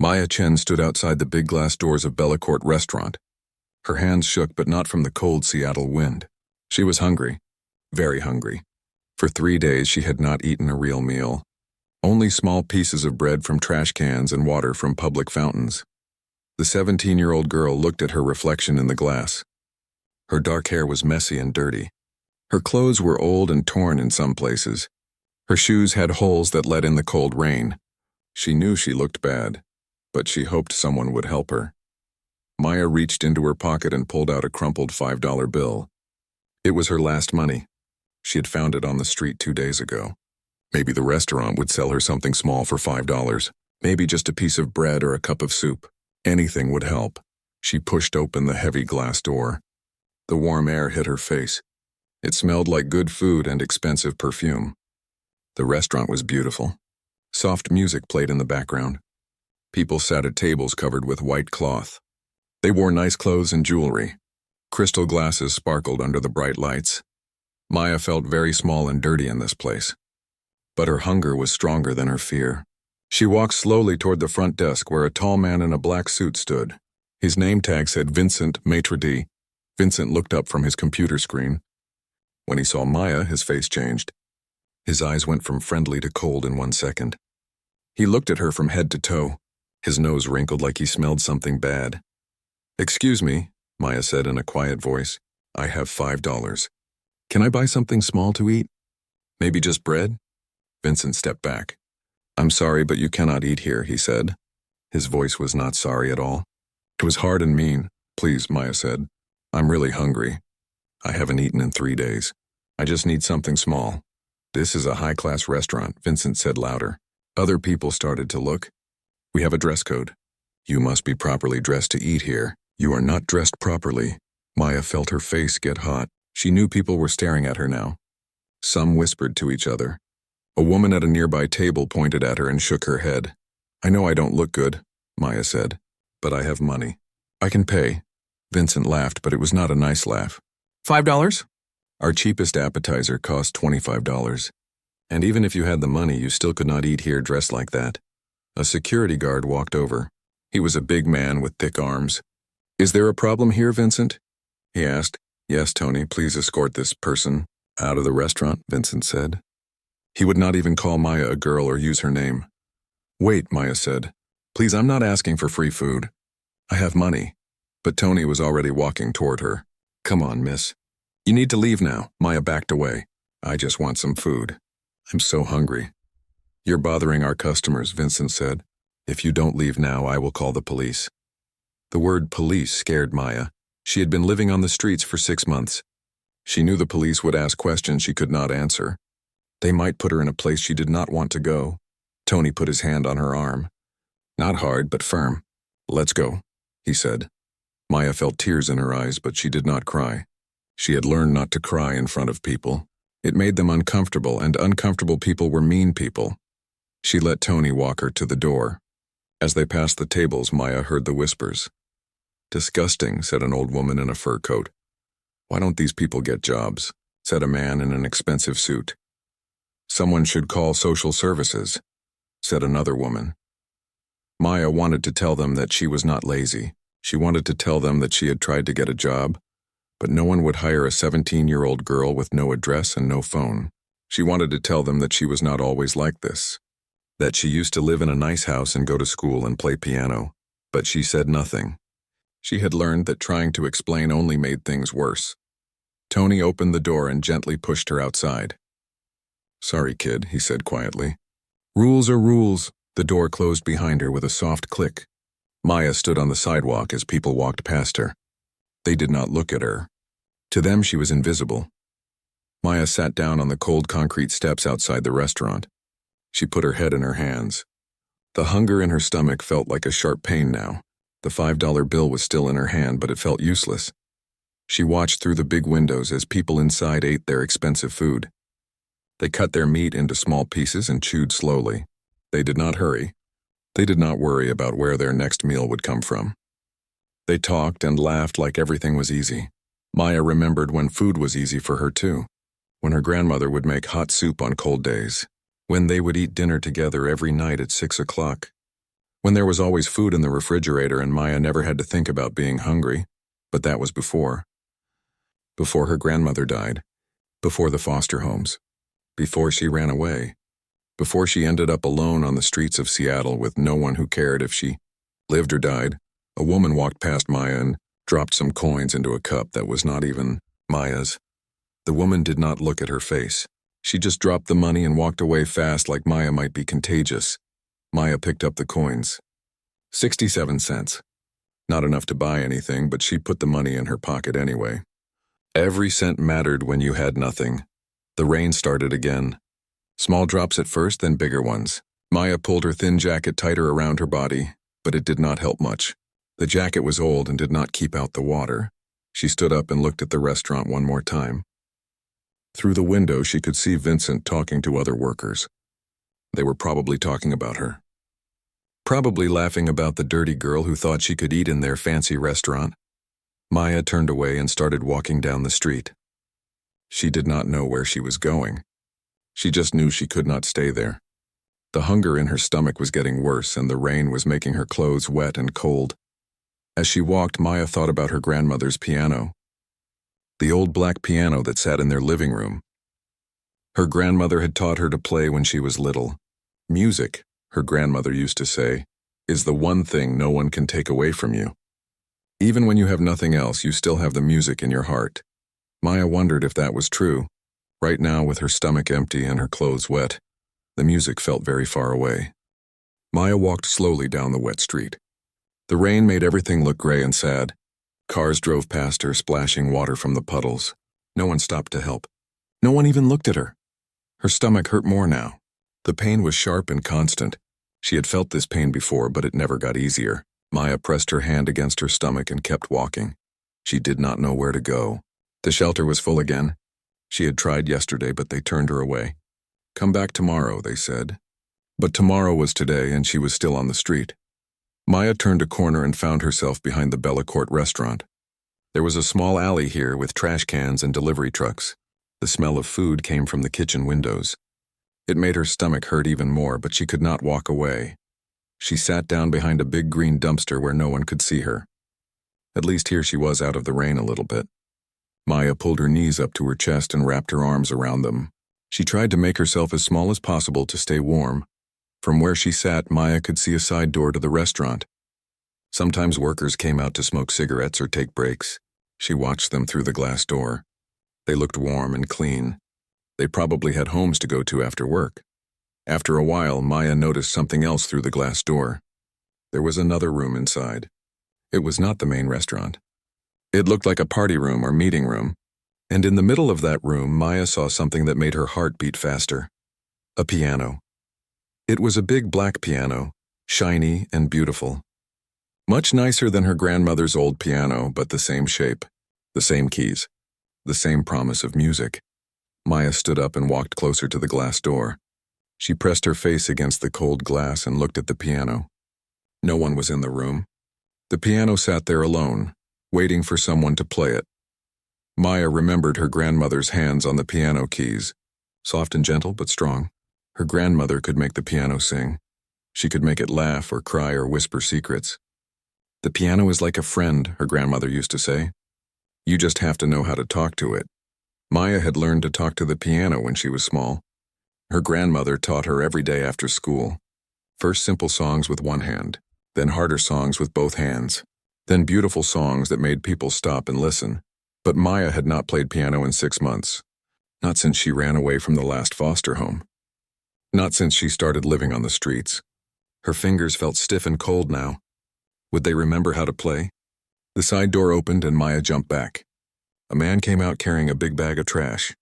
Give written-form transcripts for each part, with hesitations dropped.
Maya Chen stood outside the big glass doors of Bellacourt restaurant. Her hands shook, but not from the cold Seattle wind. She was hungry, very hungry. For 3 days she had not eaten a real meal. Only small pieces of bread from trash cans and water from public fountains. The 17-year-old girl looked at her reflection in the glass. Her dark hair was messy and dirty. Her clothes were old and torn in some places. Her shoes had holes that let in the cold rain. She knew she looked bad, but she hoped someone would help her. Maya reached into her pocket and pulled out a crumpled $5 bill. It was her last money. She had found it on the street 2 days ago. Maybe the restaurant would sell her something small for $5. Maybe just a piece of bread or a cup of soup. Anything would help. She pushed open the heavy glass door. The warm air hit her face. It smelled like good food and expensive perfume. The restaurant was beautiful. Soft music played in the background. People sat at tables covered with white cloth. They wore nice clothes and jewelry. Crystal glasses sparkled under the bright lights. Maya felt very small and dirty in this place. But her hunger was stronger than her fear. She walked slowly toward the front desk where a tall man in a black suit stood. His name tag said Vincent Maitre d'. Vincent looked up from his computer screen. When he saw Maya, his face changed. His eyes went from friendly to cold in 1 second. He looked at her from head to toe. His nose wrinkled like he smelled something bad. "Excuse me," Maya said in a quiet voice. "I have $5. Can I buy something small to eat? Maybe just bread?" Vincent stepped back. "I'm sorry, but you cannot eat here," he said. His voice was not sorry at all. It was hard and mean. "Please," Maya said. "I'm really hungry. I haven't eaten in 3 days. I just need something small." "This is a high-class restaurant," Vincent said louder. Other people started to look. "We have a dress code. You must be properly dressed to eat here. You are not dressed properly." Maya felt her face get hot. She knew people were staring at her now. Some whispered to each other. A woman at a nearby table pointed at her and shook her head. "I know I don't look good," Maya said, "but I have money. I can pay." Vincent laughed, but it was not a nice laugh. $5? Our cheapest appetizer cost $25. And even if you had the money, you still could not eat here dressed like that. A security guard walked over. He was a big man with thick arms. "Is there a problem here, Vincent?" he asked. "Yes, Tony, please escort this person out of the restaurant," Vincent said. He would not even call Maya a girl or use her name. "Wait," Maya said. "Please, I'm not asking for free food. I have money." But Tony was already walking toward her. "Come on, miss. You need to leave now." Maya backed away. "I just want some food. I'm so hungry." "You're bothering our customers," Vincent said. "If you don't leave now, I will call the police." The word police scared Maya. She had been living on the streets for 6 months. She knew the police would ask questions she could not answer. They might put her in a place she did not want to go. Tony put his hand on her arm. Not hard, but firm. "Let's go," he said. Maya felt tears in her eyes, but she did not cry. She had learned not to cry in front of people. It made them uncomfortable, and uncomfortable people were mean people. She let Tony walk her to the door. As they passed the tables, Maya heard the whispers. "Disgusting," said an old woman in a fur coat. "Why don't these people get jobs?" said a man in an expensive suit. "Someone should call social services," said another woman. Maya wanted to tell them that she was not lazy. She wanted to tell them that she had tried to get a job, but no one would hire a 17-year-old girl with no address and no phone. She wanted to tell them that she was not always like this, that she used to live in a nice house and go to school and play piano, but she said nothing. She had learned that trying to explain only made things worse. Tony opened the door and gently pushed her outside. "Sorry, kid," he said quietly. "Rules are rules." The door closed behind her with a soft click. Maya stood on the sidewalk as people walked past her. They did not look at her. To them, she was invisible. Maya sat down on the cold concrete steps outside the restaurant. She put her head in her hands. The hunger in her stomach felt like a sharp pain now. The $5 bill was still in her hand, but it felt useless. She watched through the big windows as people inside ate their expensive food. They cut their meat into small pieces and chewed slowly. They did not hurry. They did not worry about where their next meal would come from. They talked and laughed like everything was easy. Maya remembered when food was easy for her too, when her grandmother would make hot soup on cold days, when they would eat dinner together every night at 6 o'clock. when there was always food in the refrigerator and Maya never had to think about being hungry. But that was before. Before her grandmother died. Before the foster homes. Before she ran away. Before she ended up alone on the streets of Seattle with no one who cared if she lived or died. A woman walked past Maya and dropped some coins into a cup that was not even Maya's. The woman did not look at her face. She just dropped the money and walked away fast like Maya might be contagious. Maya picked up the coins. 67 cents. Not enough to buy anything, but she put the money in her pocket anyway. Every cent mattered when you had nothing. The rain started again. Small drops at first, then bigger ones. Maya pulled her thin jacket tighter around her body, but it did not help much. The jacket was old and did not keep out the water. She stood up and looked at the restaurant one more time. Through the window, she could see Vincent talking to other workers. They were probably talking about her. Probably laughing about the dirty girl who thought she could eat in their fancy restaurant. Maya turned away and started walking down the street. She did not know where she was going. She just knew she could not stay there. The hunger in her stomach was getting worse, and the rain was making her clothes wet and cold. As she walked, Maya thought about her grandmother's piano. The old black piano that sat in their living room. Her grandmother had taught her to play when she was little. Music, her grandmother used to say, is the one thing no one can take away from you. Even when you have nothing else, you still have the music in your heart. Maya wondered if that was true. Right now, with her stomach empty and her clothes wet, the music felt very far away. Maya walked slowly down the wet street. The rain made everything look gray and sad. Cars drove past her, splashing water from the puddles. No one stopped to help. No one even looked at her. Her stomach hurt more now. The pain was sharp and constant. She had felt this pain before, but it never got easier. Maya pressed her hand against her stomach and kept walking. She did not know where to go. The shelter was full again. She had tried yesterday, but they turned her away. Come back tomorrow, they said. But tomorrow was today, and she was still on the street. Maya turned a corner and found herself behind the Bellacourt restaurant. There was a small alley here with trash cans and delivery trucks. The smell of food came from the kitchen windows. It made her stomach hurt even more, but she could not walk away. She sat down behind a big green dumpster where no one could see her. At least here she was out of the rain a little bit. Maya pulled her knees up to her chest and wrapped her arms around them. She tried to make herself as small as possible to stay warm. From where she sat, Maya could see a side door to the restaurant. Sometimes workers came out to smoke cigarettes or take breaks. She watched them through the glass door. They looked warm and clean. They probably had homes to go to after work. After a while, Maya noticed something else through the glass door. There was another room inside. It was not the main restaurant. It looked like a party room or meeting room. And in the middle of that room, Maya saw something that made her heart beat faster. A piano. It was a big black piano, shiny and beautiful. Much nicer than her grandmother's old piano, but the same shape, the same keys, the same promise of music. Maya stood up and walked closer to the glass door. She pressed her face against the cold glass and looked at the piano. No one was in the room. The piano sat there alone, waiting for someone to play it. Maya remembered her grandmother's hands on the piano keys, soft and gentle but strong. Her grandmother could make the piano sing. She could make it laugh or cry or whisper secrets. The piano is like a friend, her grandmother used to say. You just have to know how to talk to it. Maya had learned to talk to the piano when she was small. Her grandmother taught her every day after school. First simple songs with one hand, then harder songs with both hands, then beautiful songs that made people stop and listen. But Maya had not played piano in 6 months. Not since she ran away from the last foster home. Not since she started living on the streets. Her fingers felt stiff and cold now. Would they remember how to play? The side door opened and Maya jumped back. A man came out carrying a big bag of trash.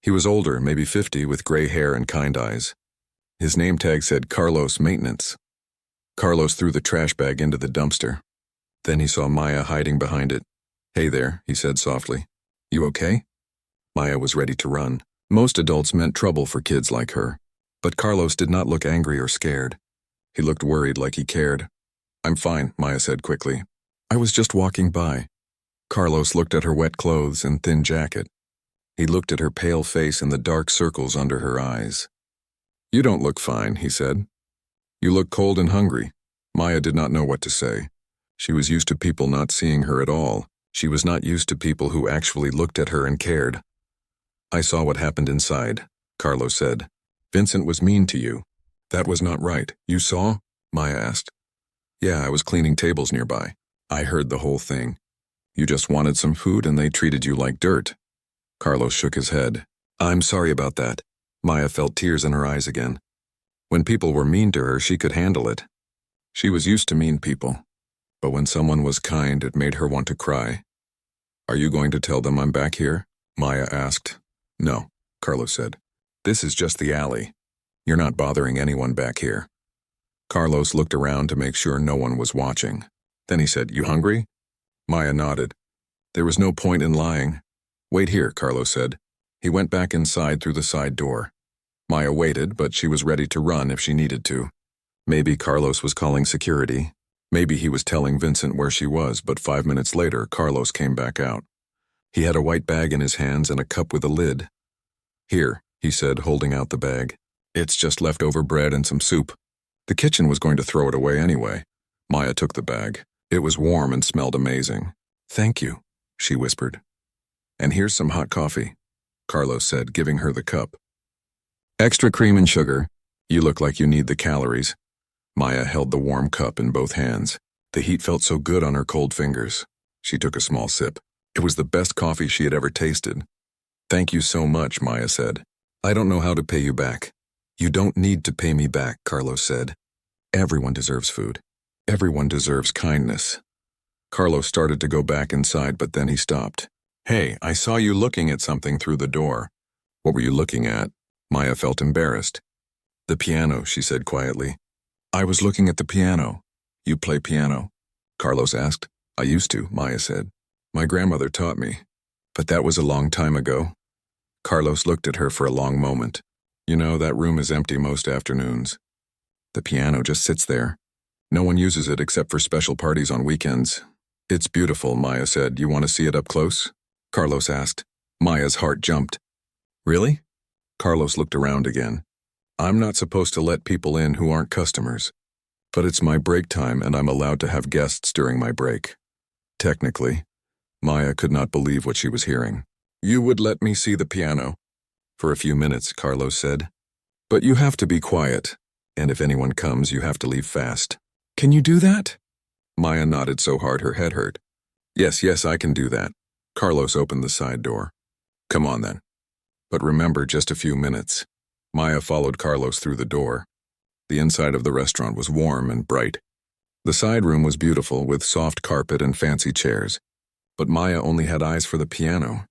He was older, maybe 50, with gray hair and kind eyes. His name tag said Carlos Maintenance. Carlos threw the trash bag into the dumpster. Then he saw Maya hiding behind it. Hey there, he said softly. You okay? Maya was ready to run. Most adults meant trouble for kids like her. But Carlos did not look angry or scared. He looked worried, like he cared. I'm fine, Maya said quickly. I was just walking by. Carlos looked at her wet clothes and thin jacket. He looked at her pale face and the dark circles under her eyes. You don't look fine, he said. You look cold and hungry. Maya did not know what to say. She was used to people not seeing her at all. She was not used to people who actually looked at her and cared. I saw what happened inside, Carlos said. Vincent was mean to you. That was not right. You saw? Maya asked. Yeah, I was cleaning tables nearby. I heard the whole thing. You just wanted some food and they treated you like dirt. Carlos shook his head. I'm sorry about that. Maya felt tears in her eyes again. When people were mean to her, she could handle it. She was used to mean people. But when someone was kind, it made her want to cry. Are you going to tell them I'm back here? Maya asked. No, Carlos said. This is just the alley. You're not bothering anyone back here. Carlos looked around to make sure no one was watching. Then he said, You hungry? Maya nodded. There was no point in lying. Wait here, Carlos said. He went back inside through the side door. Maya waited, but she was ready to run if she needed to. Maybe Carlos was calling security. Maybe he was telling Vincent where she was, but 5 minutes later, Carlos came back out. He had a white bag in his hands and a cup with a lid. Here, he said, holding out the bag. It's just leftover bread and some soup. The kitchen was going to throw it away anyway. Maya took the bag. It was warm and smelled amazing. Thank you, she whispered. And here's some hot coffee, Carlos said, giving her the cup. Extra cream and sugar. You look like you need the calories. Maya held the warm cup in both hands. The heat felt so good on her cold fingers. She took a small sip. It was the best coffee she had ever tasted. Thank you so much, Maya said. I don't know how to pay you back. You don't need to pay me back, Carlos said. Everyone deserves food. Everyone deserves kindness. Carlos started to go back inside, but then he stopped. Hey, I saw you looking at something through the door. What were you looking at? Maya felt embarrassed. The piano, she said quietly. I was looking at the piano. You play piano? Carlos asked. I used to, Maya said. My grandmother taught me. But that was a long time ago. Carlos looked at her for a long moment. You know, that room is empty most afternoons. The piano just sits there. No one uses it except for special parties on weekends. It's beautiful, Maya said. You want to see it up close? Carlos asked. Maya's heart jumped. Really? Carlos looked around again. I'm not supposed to let people in who aren't customers. But it's my break time and I'm allowed to have guests during my break. Technically. Maya could not believe what she was hearing. You would let me see the piano? For a few minutes, Carlos said. But you have to be quiet. And if anyone comes, you have to leave fast. Can you do that? Maya nodded so hard her head hurt. Yes, I can do that. Carlos opened the side door. Come on then. But remember, just a few minutes. Maya followed Carlos through the door. The inside of the restaurant was warm and bright. The side room was beautiful with soft carpet and fancy chairs. But Maya only had eyes for the piano.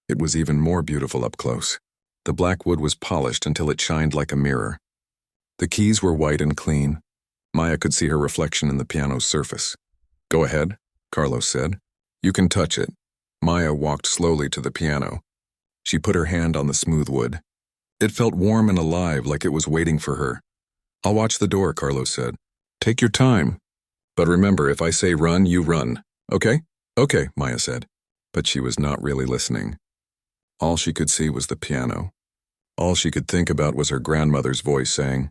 It was even more beautiful up close. The black wood was polished until it shined like a mirror. The keys were white and clean. Maya could see her reflection in the piano's surface. Go ahead, Carlos said. You can touch it. Maya walked slowly to the piano. She put her hand on the smooth wood. It felt warm and alive, like it was waiting for her. I'll watch the door, Carlos said. Take your time. But remember, if I say run, you run. Okay? Okay, Maya said. But she was not really listening. All she could see was the piano. All she could think about was her grandmother's voice saying,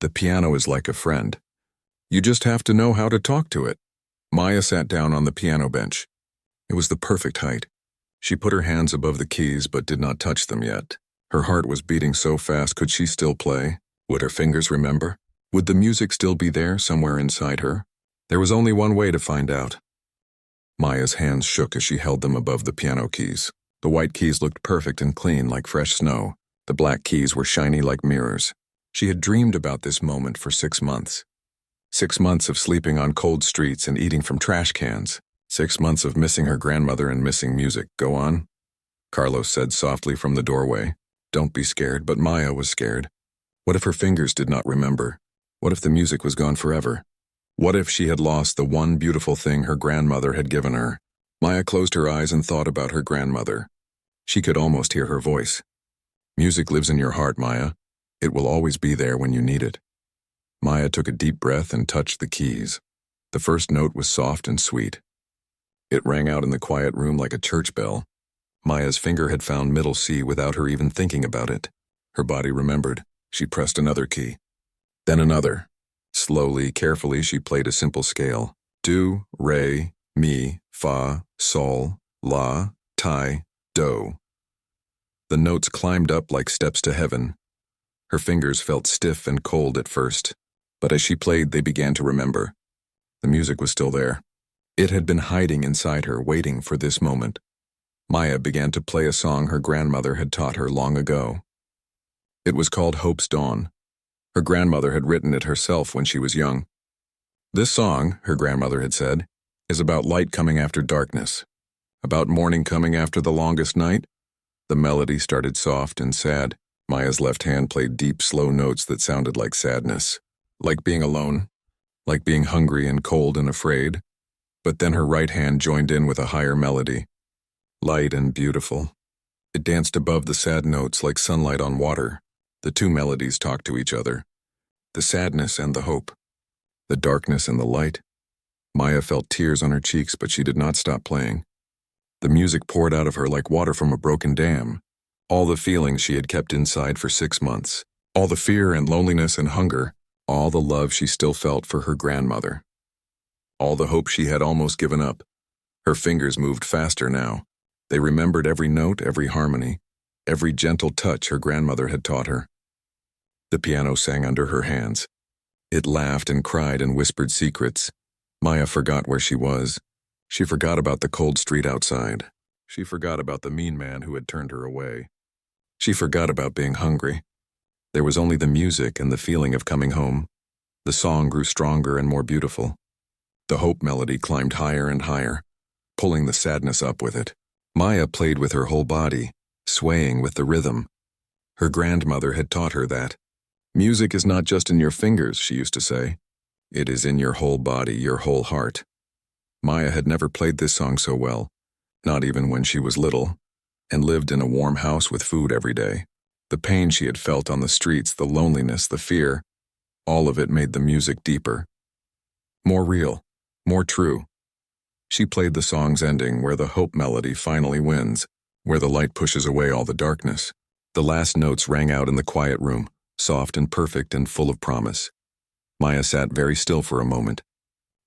The piano is like a friend. You just have to know how to talk to it. Maya sat down on the piano bench. It was the perfect height. She put her hands above the keys but did not touch them yet. Her heart was beating so fast, could she still play? Would her fingers remember? Would the music still be there somewhere inside her? There was only one way to find out. Maya's hands shook as she held them above the piano keys. The white keys looked perfect and clean like fresh snow. The black keys were shiny like mirrors. She had dreamed about this moment for 6 months. 6 months of sleeping on cold streets and eating from trash cans. 6 months of missing her grandmother and missing music. Go on? Carlos said softly from the doorway. Don't be scared, but Maya was scared. What if her fingers did not remember? What if the music was gone forever? What if she had lost the one beautiful thing her grandmother had given her? Maya closed her eyes and thought about her grandmother. She could almost hear her voice. Music lives in your heart, Maya. It will always be there when you need it. Maya took a deep breath and touched the keys. The first note was soft and sweet. It rang out in the quiet room like a church bell. Maya's finger had found middle C without her even thinking about it. Her body remembered. She pressed another key. Then another. Slowly, carefully, she played a simple scale. Do, re, mi, fa, sol, la, ti, do. The notes climbed up like steps to heaven. Her fingers felt stiff and cold at first, but as she played, they began to remember. The music was still there. It had been hiding inside her, waiting for this moment. Maya began to play a song her grandmother had taught her long ago. It was called Hope's Dawn. Her grandmother had written it herself when she was young. This song, her grandmother had said, is about light coming after darkness, about morning coming after the longest night. The melody started soft and sad. Maya's left hand played deep, slow notes that sounded like sadness, like being alone, like being hungry and cold and afraid. But then her right hand joined in with a higher melody, light and beautiful. It danced above the sad notes like sunlight on water. The two melodies talked to each other, the sadness and the hope, the darkness and the light. Maya felt tears on her cheeks, but she did not stop playing. The music poured out of her like water from a broken dam. All the feelings she had kept inside for 6 months, all the fear and loneliness and hunger, all the love she still felt for her grandmother, all the hope she had almost given up. Her fingers moved faster now. They remembered every note, every harmony, every gentle touch her grandmother had taught her. The piano sang under her hands. It laughed and cried and whispered secrets. Maya forgot where she was. She forgot about the cold street outside. She forgot about the mean man who had turned her away. She forgot about being hungry. There was only the music and the feeling of coming home. The song grew stronger and more beautiful. The hope melody climbed higher and higher, pulling the sadness up with it. Maya played with her whole body, swaying with the rhythm. Her grandmother had taught her that. Music is not just in your fingers, she used to say. It is in your whole body, your whole heart. Maya had never played this song so well, not even when she was little, and lived in a warm house with food every day. The pain she had felt on the streets, the loneliness, the fear, all of it made the music deeper, more real, more true. She played the song's ending where the hope melody finally wins, where the light pushes away all the darkness. The last notes rang out in the quiet room, soft and perfect and full of promise. Maya sat very still for a moment.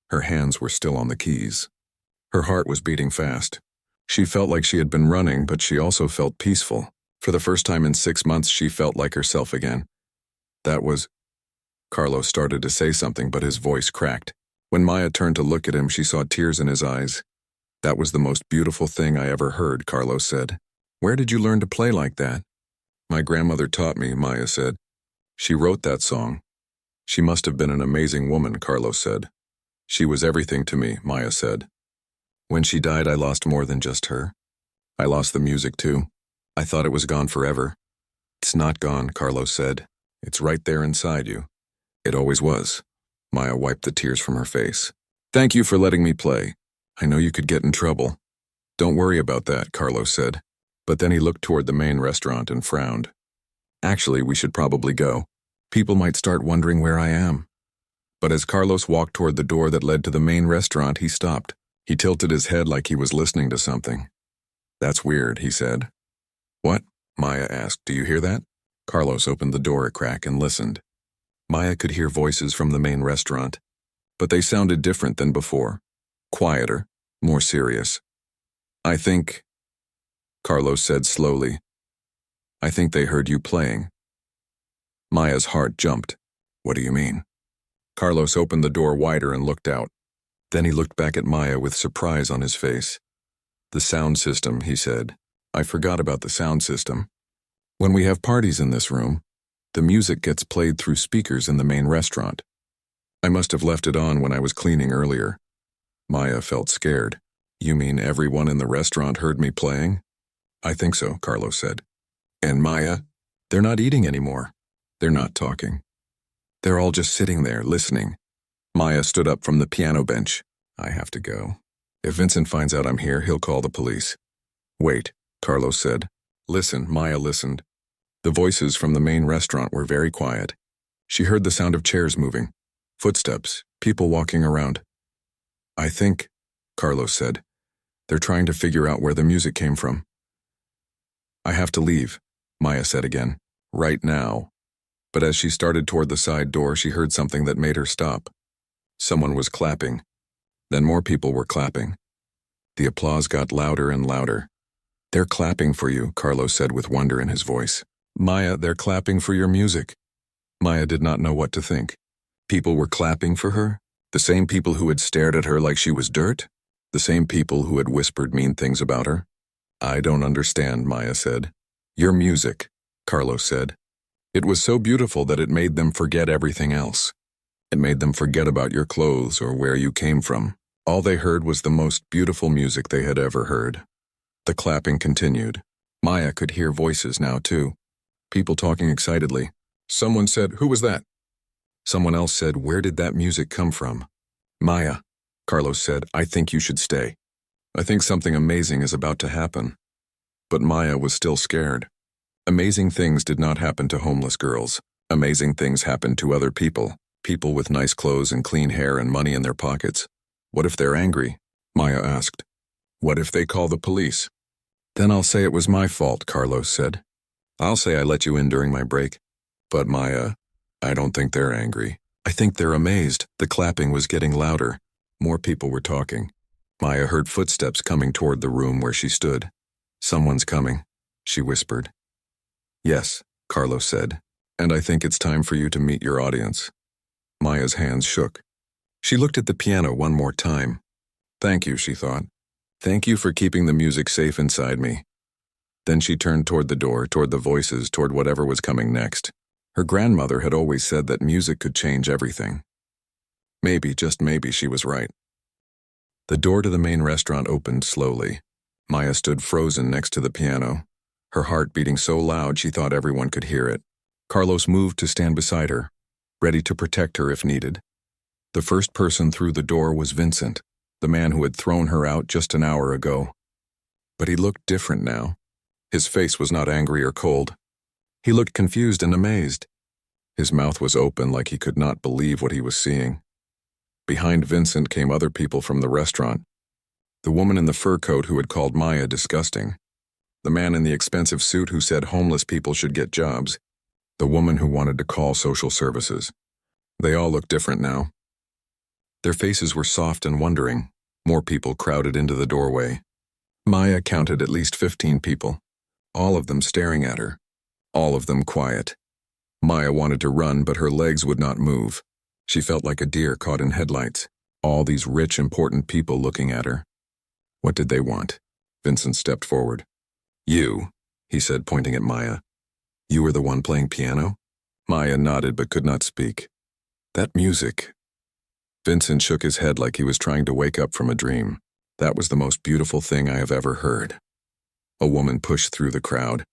Her hands were still on the keys. Her heart was beating fast. She felt like she had been running, but she also felt peaceful. For the first time in 6 months, she felt like herself again. That was... Carlos started to say something, but his voice cracked. When Maya turned to look at him, she saw tears in his eyes. That was the most beautiful thing I ever heard, Carlos said. Where did you learn to play like that? My grandmother taught me, Maya said. She wrote that song. She must have been an amazing woman, Carlos said. She was everything to me, Maya said. When she died, I lost more than just her. I lost the music too. I thought it was gone forever. It's not gone, Carlos said. It's right there inside you. It always was. Maya wiped the tears from her face. Thank you for letting me play. I know you could get in trouble. Don't worry about that, Carlos said. But then he looked toward the main restaurant and frowned. Actually, we should probably go. People might start wondering where I am. But as Carlos walked toward the door that led to the main restaurant, he stopped. He tilted his head like he was listening to something. That's weird, he said. What? Maya asked. Do you hear that? Carlos opened the door a crack and listened. Maya could hear voices from the main restaurant, but they sounded different than before. Quieter, more serious. I think, Carlos said slowly, I think they heard you playing. Maya's heart jumped. What do you mean? Carlos opened the door wider and looked out. Then he looked back at Maya with surprise on his face. The sound system, he said. I forgot about the sound system. When we have parties in this room, the music gets played through speakers in the main restaurant. I must have left it on when I was cleaning earlier. Maya felt scared. You mean everyone in the restaurant heard me playing? I think so, Carlos said. And Maya? They're not eating anymore. They're not talking. They're all just sitting there, listening. Maya stood up from the piano bench. I have to go. If Vincent finds out I'm here, he'll call the police. Wait, Carlos said. Listen, Maya listened. The voices from the main restaurant were very quiet. She heard the sound of chairs moving, footsteps, people walking around. I think, Carlos said, they're trying to figure out where the music came from. I have to leave, Maya said again. Right now. But as she started toward the side door, she heard something that made her stop. Someone was clapping. Then more people were clapping. The applause got louder and louder. "They're clapping for you," Carlos said with wonder in his voice. "Maya, they're clapping for your music." Maya did not know what to think. People were clapping for her? The same people who had stared at her like she was dirt? The same people who had whispered mean things about her? "I don't understand," Maya said. "Your music," Carlos said. "It was so beautiful that it made them forget everything else. It made them forget about your clothes or where you came from. All they heard was the most beautiful music they had ever heard." The clapping continued. Maya could hear voices now, too. People talking excitedly. Someone said, "Who was that?" Someone else said, "Where did that music come from?" "Maya," Carlos said, "I think you should stay. I think something amazing is about to happen." But Maya was still scared. Amazing things did not happen to homeless girls. Amazing things happened to other people. People with nice clothes and clean hair and money in their pockets. "What if they're angry?" Maya asked. "What if they call the police?" "Then I'll say it was my fault," Carlos said. "I'll say I let you in during my break." "But Maya, I don't think they're angry. I think they're amazed." The clapping was getting louder. More people were talking. Maya heard footsteps coming toward the room where she stood. "Someone's coming," she whispered. "Yes," Carlos said, "and I think it's time for you to meet your audience." Maya's hands shook. She looked at the piano one more time. "Thank you," she thought. "Thank you for keeping the music safe inside me." Then she turned toward the door, toward the voices, toward whatever was coming next. Her grandmother had always said that music could change everything. Maybe, just maybe, she was right. The door to the main restaurant opened slowly. Maya stood frozen next to the piano, her heart beating so loud she thought everyone could hear it. Carlos moved to stand beside her, ready to protect her if needed. The first person through the door was Vincent, the man who had thrown her out just an hour ago. But he looked different now. His face was not angry or cold. He looked confused and amazed. His mouth was open like he could not believe what he was seeing. Behind Vincent came other people from the restaurant. The woman in the fur coat who had called Maya disgusting. The man in the expensive suit who said homeless people should get jobs. The woman who wanted to call social services. They all looked different now. Their faces were soft and wondering. More people crowded into the doorway. Maya counted at least 15 people, all of them staring at her, all of them quiet. Maya wanted to run, but her legs would not move. She felt like a deer caught in headlights, all these rich, important people looking at her. What did they want? Vincent stepped forward. "You," he said, pointing at Maya. "You were the one playing piano?" Maya nodded but could not speak. "That music." Vincent shook his head like he was trying to wake up from a dream. "That was the most beautiful thing I have ever heard." A woman pushed through the crowd.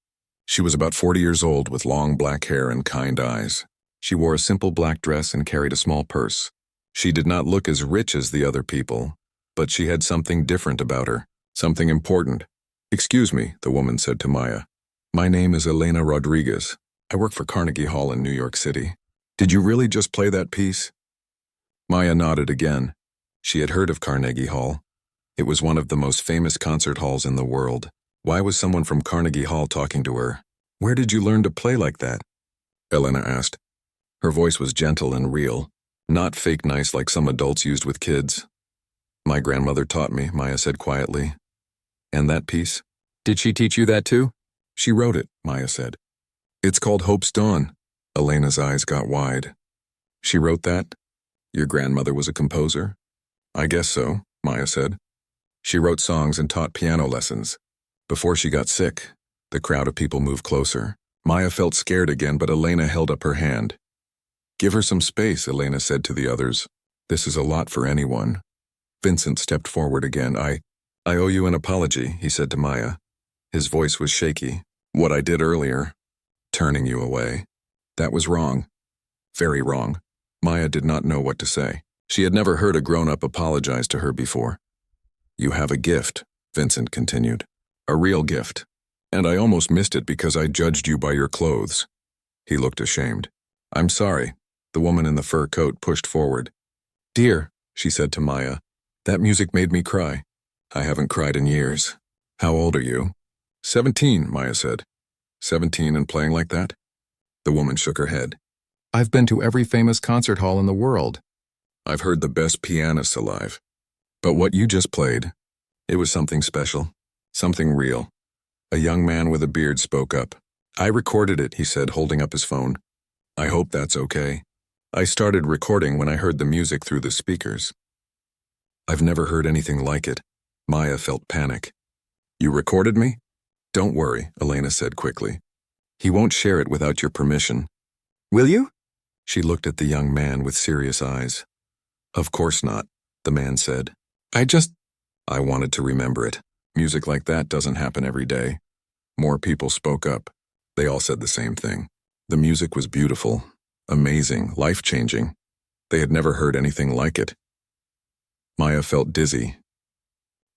She was about 40 years old with long black hair and kind eyes. She wore a simple black dress and carried a small purse. She did not look as rich as the other people, but she had something different about her, something important. "Excuse me," the woman said to Maya. "My name is Elena Rodriguez. I work for Carnegie Hall in New York City. Did you really just play that piece?" Maya nodded again. She had heard of Carnegie Hall. It was one of the most famous concert halls in the world. Why was someone from Carnegie Hall talking to her? "Where did you learn to play like that?" Elena asked. Her voice was gentle and real, not fake nice like some adults used with kids. "My grandmother taught me," Maya said quietly. "And that piece?" "Did she teach you that too?" "She wrote it," Maya said. "It's called Hope's Dawn." Elena's eyes got wide. "She wrote that? Your grandmother was a composer?" "I guess so," Maya said. "She wrote songs and taught piano lessons. Before she got sick." The crowd of people moved closer. Maya felt scared again, but Elena held up her hand. "Give her some space," Elena said to the others. "This is a lot for anyone." Vincent stepped forward again. I owe you an apology," he said to Maya. His voice was shaky. "What I did earlier, turning you away, that was wrong. Very wrong." Maya did not know what to say. She had never heard a grown-up apologize to her before. "You have a gift," Vincent continued. "A real gift. And I almost missed it because I judged you by your clothes." He looked ashamed. "I'm sorry." The woman in the fur coat pushed forward. "Dear," she said to Maya, "that music made me cry. I haven't cried in years." "How old are you?" 17, Maya said. 17 and playing like that? The woman shook her head. I've been to every famous concert hall in the world. I've heard the best pianists alive. But what you just played, it was something special, something real. A young man with a beard spoke up. I recorded it, he said, holding up his phone. I hope that's okay. I started recording when I heard the music through the speakers. I've never heard anything like it. Maya felt panic. You recorded me? Don't worry, Elena said quickly. He won't share it without your permission. Will you? She looked at the young man with serious eyes. Of course not, the man said. I wanted to remember it. Music like that doesn't happen every day. More people spoke up. They all said the same thing. The music was beautiful, amazing, life-changing. They had never heard anything like it. Maya felt dizzy.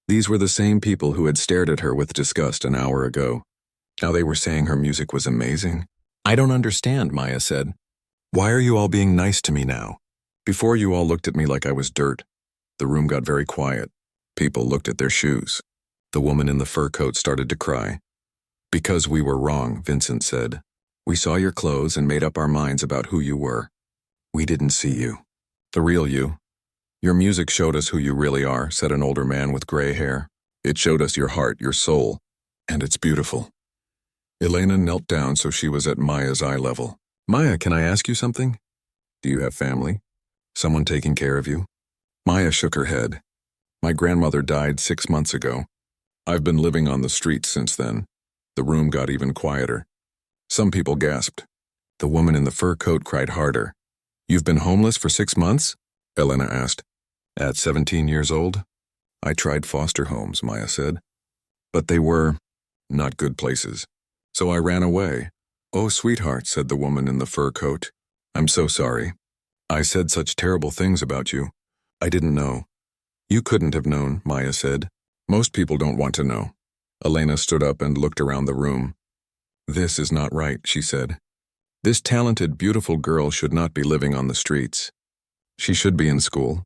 These were the same people who had stared at her with disgust an hour ago. Now they were saying her music was amazing. I don't understand, Maya said. Why are you all being nice to me now? Before you all looked at me like I was dirt. The room got very quiet. People looked at their shoes. The woman in the fur coat started to cry. Because we were wrong, Vincent said. We saw your clothes and made up our minds about who you were. We didn't see you. The real you. Your music showed us who you really are, said an older man with gray hair. It showed us your heart, your soul. And it's beautiful. Elena knelt down so she was at Maya's eye level. Maya, can I ask you something? Do you have family? Someone taking care of you? Maya shook her head. My grandmother died 6 months ago. I've been living on the streets since then. The room got even quieter. Some people gasped. The woman in the fur coat cried harder. You've been homeless for 6 months? Elena asked. At 17 years old? I tried foster homes, Maya said. But they were not good places. So I ran away. Oh, sweetheart, said the woman in the fur coat. I'm so sorry. I said such terrible things about you. I didn't know. You couldn't have known, Maya said. Most people don't want to know. Elena stood up and looked around the room. This is not right, she said. This talented, beautiful girl should not be living on the streets. She should be in school.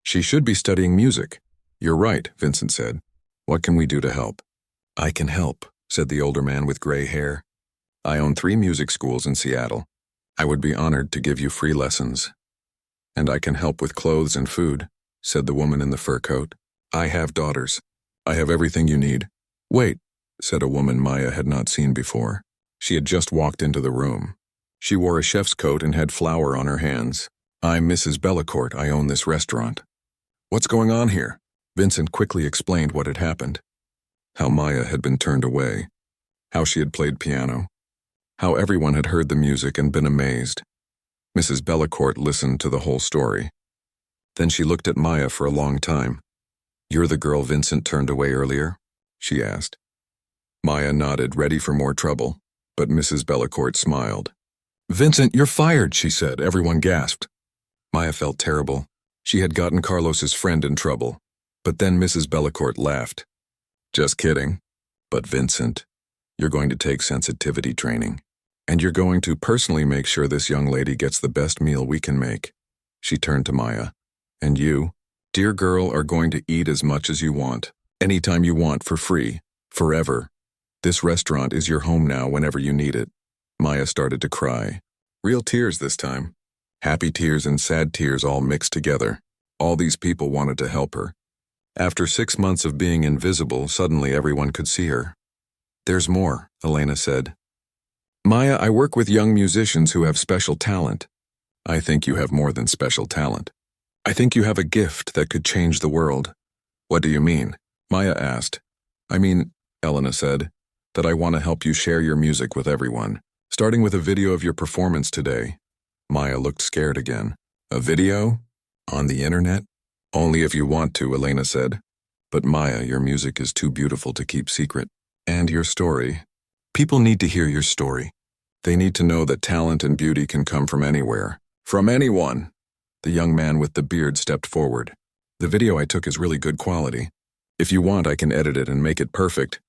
She should be studying music. You're right, Vincent said. What can we do to help? I can help, said the older man with gray hair. I own 3 music schools in Seattle. I would be honored to give you free lessons. And I can help with clothes and food, said the woman in the fur coat. I have daughters. I have everything you need. Wait, said a woman Maya had not seen before. She had just walked into the room. She wore a chef's coat and had flour on her hands. I'm Mrs. Bellecourt. I own this restaurant. What's going on here? Vincent quickly explained what had happened. How Maya had been turned away. How she had played piano. How everyone had heard the music and been amazed. Mrs. Bellecourt listened to the whole story. Then she looked at Maya for a long time. You're the girl Vincent turned away earlier? She asked. Maya nodded, ready for more trouble, but Mrs. Bellecourt smiled. Vincent, you're fired, she said. Everyone gasped. Maya felt terrible. She had gotten Carlos's friend in trouble. But then Mrs. Bellecourt laughed. Just kidding. But Vincent, you're going to take sensitivity training. And you're going to personally make sure this young lady gets the best meal we can make. She turned to Maya. And you, dear girl, are going to eat as much as you want, anytime you want, for free, forever. This restaurant is your home now whenever you need it. Maya started to cry. Real tears this time. Happy tears and sad tears all mixed together. All these people wanted to help her. After 6 months of being invisible, suddenly everyone could see her. There's more, Elena said. Maya, I work with young musicians who have special talent. I think you have more than special talent. I think you have a gift that could change the world. What do you mean? Maya asked. I mean, Elena said, that I want to help you share your music with everyone, starting with a video of your performance today. Maya looked scared again. A video? On the internet? Only if you want to, Elena said. But Maya, your music is too beautiful to keep secret. And your story. People need to hear your story. They need to know that talent and beauty can come from anywhere. From anyone. The young man with the beard stepped forward. The video I took is really good quality. If you want, I can edit it and make it perfect.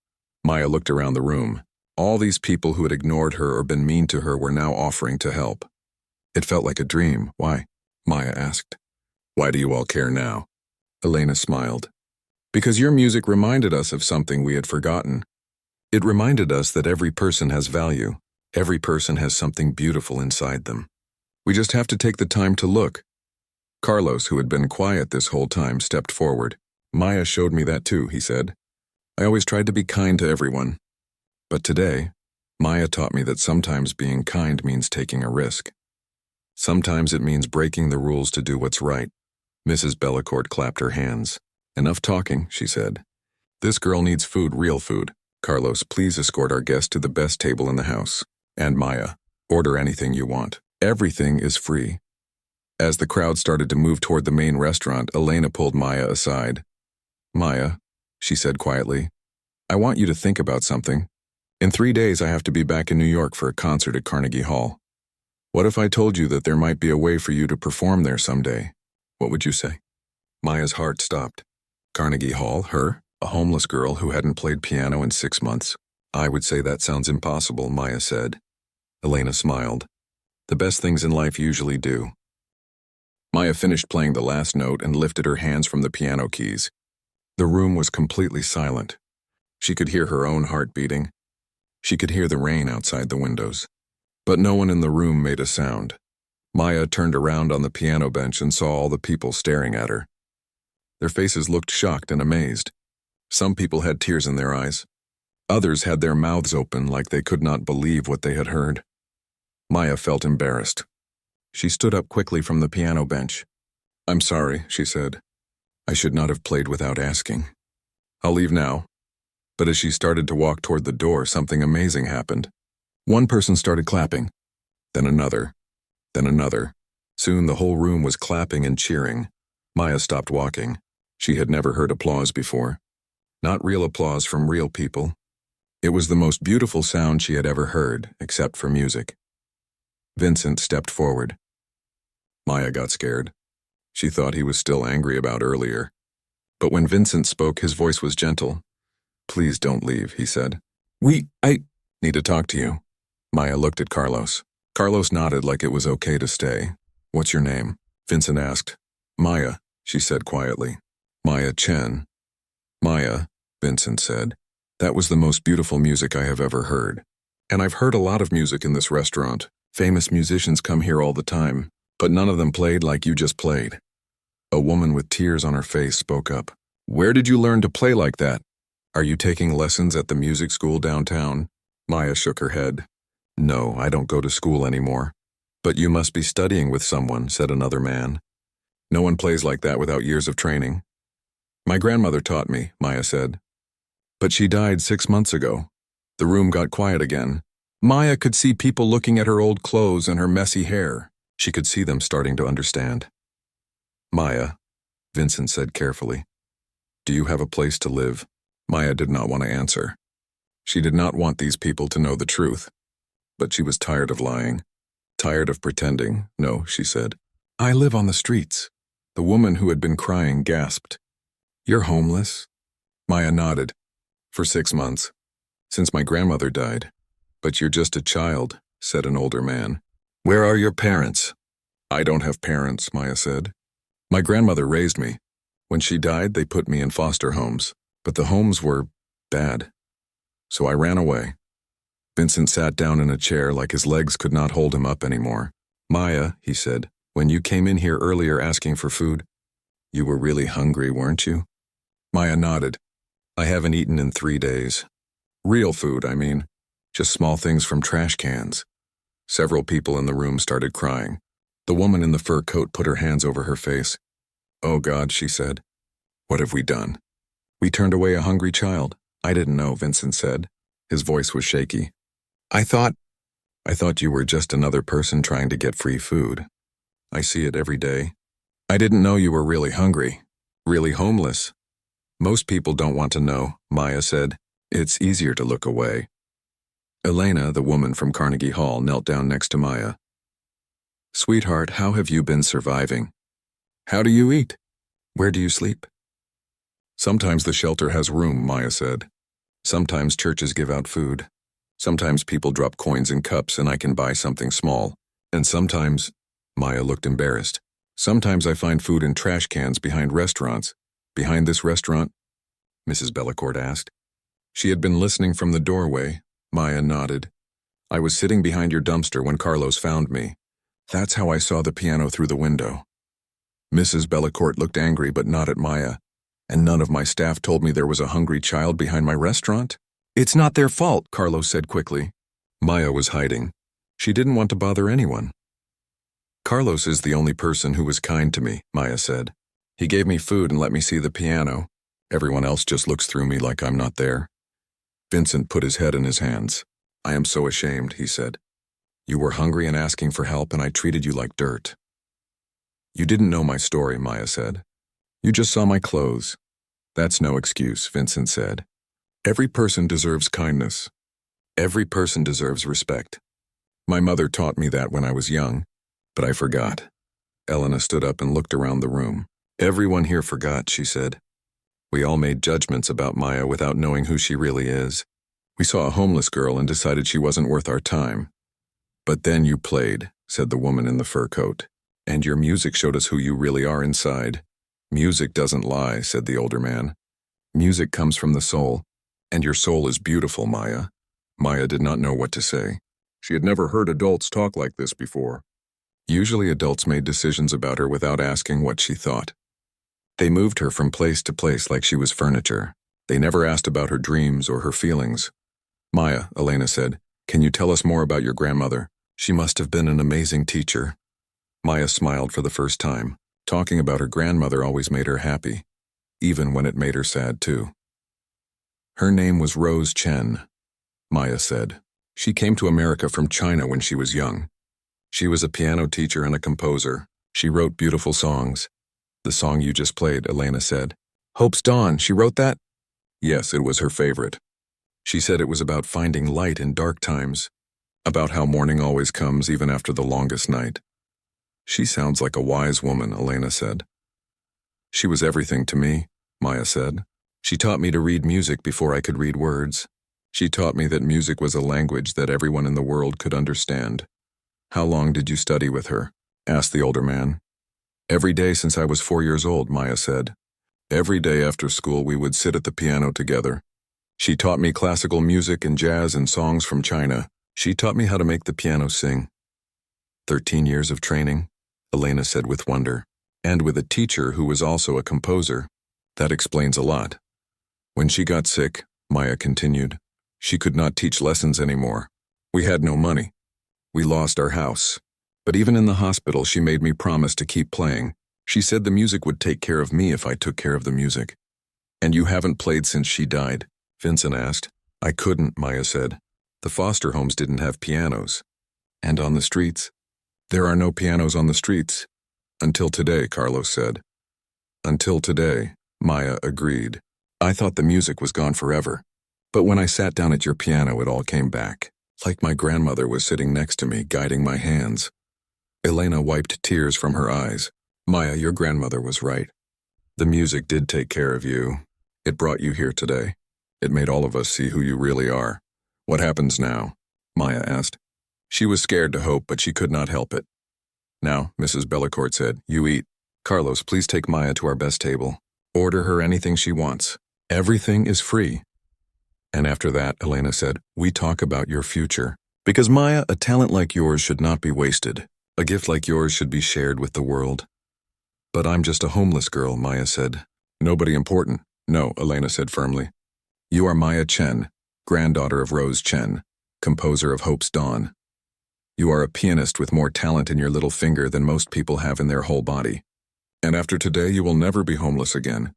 Maya looked around the room. All these people who had ignored her or been mean to her were now offering to help. It felt like a dream. Why? Maya asked. Why do you all care now? Elena smiled. Because your music reminded us of something we had forgotten. It reminded us that every person has value. Every person has something beautiful inside them. We just have to take the time to look. Carlos, who had been quiet this whole time, stepped forward. Maya showed me that too, he said. I always tried to be kind to everyone. But today, Maya taught me that sometimes being kind means taking a risk. Sometimes it means breaking the rules to do what's right. Mrs. Bellecourt clapped her hands. Enough talking, she said. This girl needs food, real food. Carlos, please escort our guest to the best table in the house. And Maya, order anything you want. Everything is free. As the crowd started to move toward the main restaurant, Elena pulled Maya aside. Maya, she said quietly, I want you to think about something. In 3 days, I have to be back in New York for a concert at Carnegie Hall. What if I told you that there might be a way for you to perform there someday? What would you say? Maya's heart stopped. Carnegie Hall, her, a homeless girl who hadn't played piano in 6 months. I would say that sounds impossible, Maya said. Elena smiled. The best things in life usually do. Maya finished playing the last note and lifted her hands from the piano keys. The room was completely silent. She could hear her own heart beating. She could hear the rain outside the windows. But no one in the room made a sound. Maya turned around on the piano bench and saw all the people staring at her. Their faces looked shocked and amazed. Some people had tears in their eyes. Others had their mouths open like they could not believe what they had heard. Maya felt embarrassed. She stood up quickly from the piano bench. I'm sorry, she said. I should not have played without asking. I'll leave now. But as she started to walk toward the door, something amazing happened. One person started clapping, then another, then another. Soon the whole room was clapping and cheering. Maya stopped walking. She had never heard applause before. Not real applause from real people. It was the most beautiful sound she had ever heard, except for music. Vincent stepped forward. Maya got scared. She thought he was still angry about earlier. But when Vincent spoke, his voice was gentle. Please don't leave, he said. I need to talk to you. Maya looked at Carlos. Carlos nodded like it was okay to stay. What's your name? Vincent asked. Maya, she said quietly. Maya Chen. Maya, Vincent said. That was the most beautiful music I have ever heard. And I've heard a lot of music in this restaurant. Famous musicians come here all the time, but none of them played like you just played. A woman with tears on her face spoke up. Where did you learn to play like that? Are you taking lessons at the music school downtown? Maya shook her head. No, I don't go to school anymore. But you must be studying with someone, said another man. No one plays like that without years of training. My grandmother taught me, Maya said. But she died 6 months ago. The room got quiet again. Maya could see people looking at her old clothes and her messy hair. She could see them starting to understand. Maya, Vincent said carefully. Do you have a place to live? Maya did not want to answer. She did not want these people to know the truth. But she was tired of lying. Tired of pretending. No, she said. I live on the streets. The woman who had been crying gasped. You're homeless? Maya nodded. For 6 months. Since my grandmother died. But you're just a child, said an older man. Where are your parents? I don't have parents, Maya said. My grandmother raised me. When she died, they put me in foster homes. But the homes were bad. So I ran away. Vincent sat down in a chair like his legs could not hold him up anymore. Maya, he said, when you came in here earlier asking for food, you were really hungry, weren't you? Maya nodded. I haven't eaten in 3 days. Real food, I mean. Just small things from trash cans. Several people in the room started crying. The woman in the fur coat put her hands over her face. Oh God, she said. What have we done? We turned away a hungry child. I didn't know, Vincent said. His voice was shaky. I thought you were just another person trying to get free food. I see it every day. I didn't know you were really hungry, really homeless. Most people don't want to know, Maya said. It's easier to look away. Elena, the woman from Carnegie Hall, knelt down next to Maya. Sweetheart, how have you been surviving? How do you eat? Where do you sleep? Sometimes the shelter has room, Maya said. Sometimes churches give out food. Sometimes people drop coins in cups and I can buy something small. And sometimes, Maya looked embarrassed. Sometimes I find food in trash cans behind restaurants. Behind this restaurant? Mrs. Bellecourt asked. She had been listening from the doorway. Maya nodded. I was sitting behind your dumpster when Carlos found me. That's how I saw the piano through the window. Mrs. Bellecourt looked angry but not at Maya. And none of my staff told me there was a hungry child behind my restaurant? It's not their fault, Carlos said quickly. Maya was hiding. She didn't want to bother anyone. Carlos is the only person who was kind to me, Maya said. He gave me food and let me see the piano. Everyone else just looks through me like I'm not there. Vincent put his head in his hands. I am so ashamed, he said. You were hungry and asking for help, and I treated you like dirt. You didn't know my story, Maya said. You just saw my clothes. That's no excuse, Vincent said. Every person deserves kindness. Every person deserves respect. My mother taught me that when I was young, but I forgot. Elena stood up and looked around the room. Everyone here forgot, she said. We all made judgments about Maya without knowing who she really is. We saw a homeless girl and decided she wasn't worth our time. But then you played, said the woman in the fur coat. And your music showed us who you really are inside. Music doesn't lie, said the older man. Music comes from the soul, and your soul is beautiful, Maya. Maya did not know what to say. She had never heard adults talk like this before. Usually adults made decisions about her without asking what she thought. They moved her from place to place like she was furniture. They never asked about her dreams or her feelings. Maya, Elena said, can you tell us more about your grandmother? She must have been an amazing teacher. Maya smiled for the first time. Talking about her grandmother always made her happy, even when it made her sad too. Her name was Rose Chen, Maya said. She came to America from China when she was young. She was a piano teacher and a composer. She wrote beautiful songs. The song you just played, Elena said. Hope's Dawn, she wrote that? Yes, it was her favorite. She said it was about finding light in dark times, about how morning always comes even after the longest night. She sounds like a wise woman, Elena said. She was everything to me, Maya said. She taught me to read music before I could read words. She taught me that music was a language that everyone in the world could understand. How long did you study with her? Asked the older man. Every day since I was 4 years old, Maya said. Every day after school we would sit at the piano together. She taught me classical music and jazz and songs from China. She taught me how to make the piano sing. 13 years of training, Elena said with wonder, and with a teacher who was also a composer. That explains a lot. When she got sick, Maya continued, she could not teach lessons anymore. We had no money. We lost our house. But even in the hospital, she made me promise to keep playing. She said the music would take care of me if I took care of the music. And you haven't played since she died? Vincent asked. I couldn't, Maya said. The foster homes didn't have pianos. And on the streets? There are no pianos on the streets. Until today, Carlos said. Until today, Maya agreed. I thought the music was gone forever. But when I sat down at your piano, it all came back. Like my grandmother was sitting next to me, guiding my hands. Elena wiped tears from her eyes. Maya, your grandmother was right. The music did take care of you. It brought you here today. It made all of us see who you really are. What happens now? Maya asked. She was scared to hope, but she could not help it. Now, Mrs. Bellecourt said, you eat. Carlos, please take Maya to our best table. Order her anything she wants. Everything is free. And after that, Elena said, we talk about your future. Because Maya, a talent like yours should not be wasted. A gift like yours should be shared with the world. But I'm just a homeless girl, Maya said. Nobody important. No, Elena said firmly. You are Maya Chen, granddaughter of Rose Chen, composer of Hope's Dawn. You are a pianist with more talent in your little finger than most people have in their whole body. And after today, you will never be homeless again.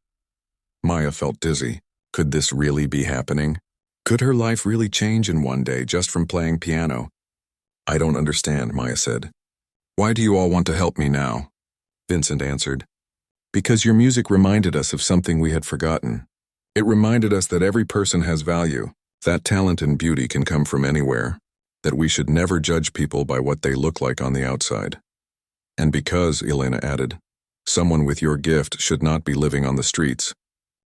Maya felt dizzy. Could this really be happening? Could her life really change in one day just from playing piano? I don't understand, Maya said. Why do you all want to help me now? Vincent answered. Because your music reminded us of something we had forgotten. It reminded us that every person has value, that talent and beauty can come from anywhere, that we should never judge people by what they look like on the outside. And because, Elena added, someone with your gift should not be living on the streets.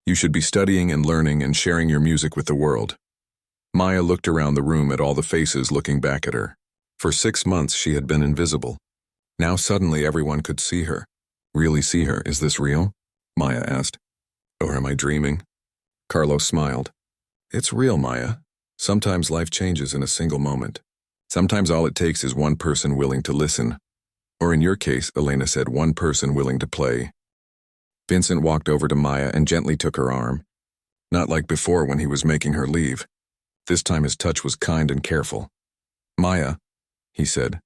You should be studying and learning and sharing your music with the world. Maya looked around the room at all the faces looking back at her. For 6 months she had been invisible. Now suddenly everyone could see her. Really see her, is this real? Maya asked. Or am I dreaming? Carlos smiled. It's real, Maya. Sometimes life changes in a single moment. Sometimes all it takes is one person willing to listen. Or in your case, Elena said, one person willing to play. Vincent walked over to Maya and gently took her arm. Not like before when he was making her leave. This time his touch was kind and careful. Maya, he said,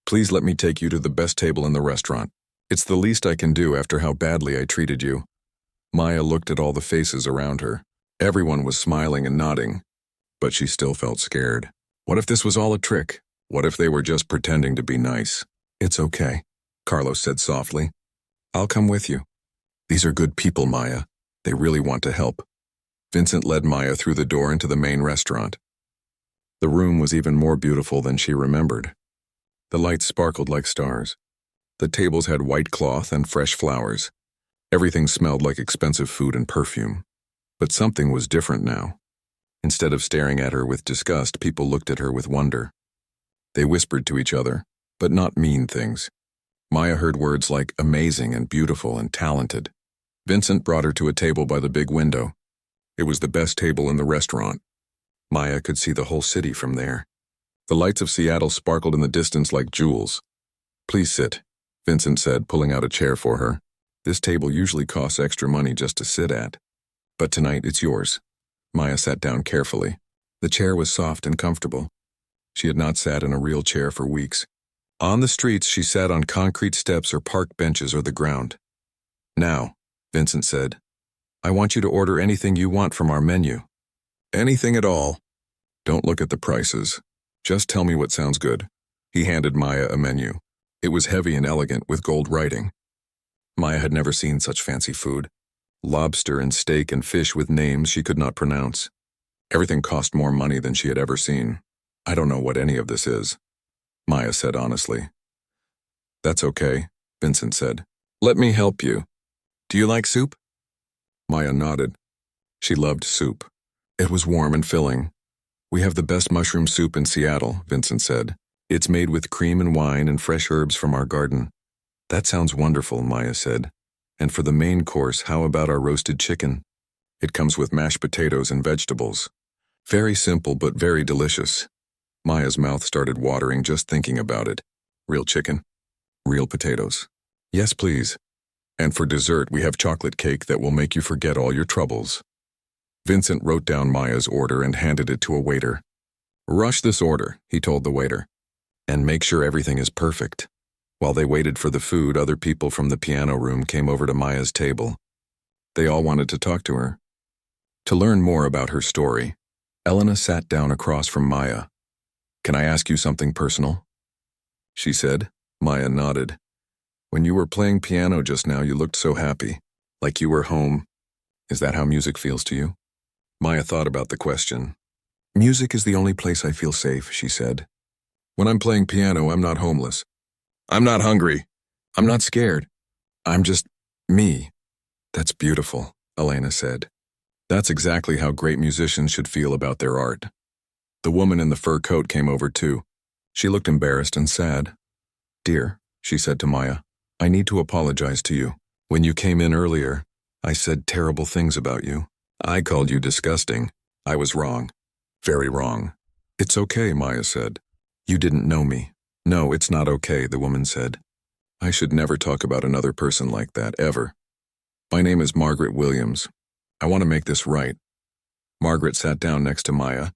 please let me take you to the best table in the restaurant. It's the least I can do after how badly I treated you. Maya looked at all the faces around her. Everyone was smiling and nodding, but she still felt scared. What if this was all a trick? What if they were just pretending to be nice? It's okay, Carlos said softly. I'll come with you. These are good people, Maya. They really want to help. Vincent led Maya through the door into the main restaurant. The room was even more beautiful than she remembered. The lights sparkled like stars. The tables had white cloth and fresh flowers. Everything smelled like expensive food and perfume. But something was different now. Instead of staring at her with disgust, people looked at her with wonder. They whispered to each other, but not mean things. Maya heard words like amazing and beautiful and talented. Vincent brought her to a table by the big window. It was the best table in the restaurant. Maya could see the whole city from there. The lights of Seattle sparkled in the distance like jewels. Please sit, Vincent said, pulling out a chair for her. This table usually costs extra money just to sit at. But tonight it's yours. Maya sat down carefully. The chair was soft and comfortable. She had not sat in a real chair for weeks. On the streets, she sat on concrete steps or park benches or the ground. Now, Vincent said, I want you to order anything you want from our menu. Anything at all. Don't look at the prices. Just tell me what sounds good. He handed Maya a menu. It was heavy and elegant with gold writing. Maya had never seen such fancy food. Lobster and steak and fish with names she could not pronounce. Everything cost more money than she had ever seen. I don't know what any of this is, Maya said honestly. That's okay, Vincent said. Let me help you. Do you like soup? Maya nodded. She loved soup. It was warm and filling. We have the best mushroom soup in Seattle, Vincent said. It's made with cream and wine and fresh herbs from our garden. That sounds wonderful, Maya said. And for the main course, how about our roasted chicken? It comes with mashed potatoes and vegetables. Very simple but very delicious. Maya's mouth started watering just thinking about it. Real chicken? Real potatoes? Yes, please. And for dessert, we have chocolate cake that will make you forget all your troubles. Vincent wrote down Maya's order and handed it to a waiter. Rush this order, he told the waiter. And make sure everything is perfect. While they waited for the food, other people from the piano room came over to Maya's table. They all wanted to talk to her. To learn more about her story, Elena sat down across from Maya. Can I ask you something personal? She said. Maya nodded. When you were playing piano just now, you looked so happy, like you were home. Is that how music feels to you? Maya thought about the question. Music is the only place I feel safe, she said. When I'm playing piano, I'm not homeless. I'm not hungry. I'm not scared. I'm just me. That's beautiful, Elena said. That's exactly how great musicians should feel about their art. The woman in the fur coat came over too. She looked embarrassed and sad. Dear, she said to Maya, I need to apologize to you. When you came in earlier, I said terrible things about you. I called you disgusting. I was wrong. Very wrong. It's okay, Maya said. You didn't know me. No, it's not okay, the woman said. I should never talk about another person like that, ever. My name is Margaret Williams. I want to make this right. Margaret sat down next to Maya.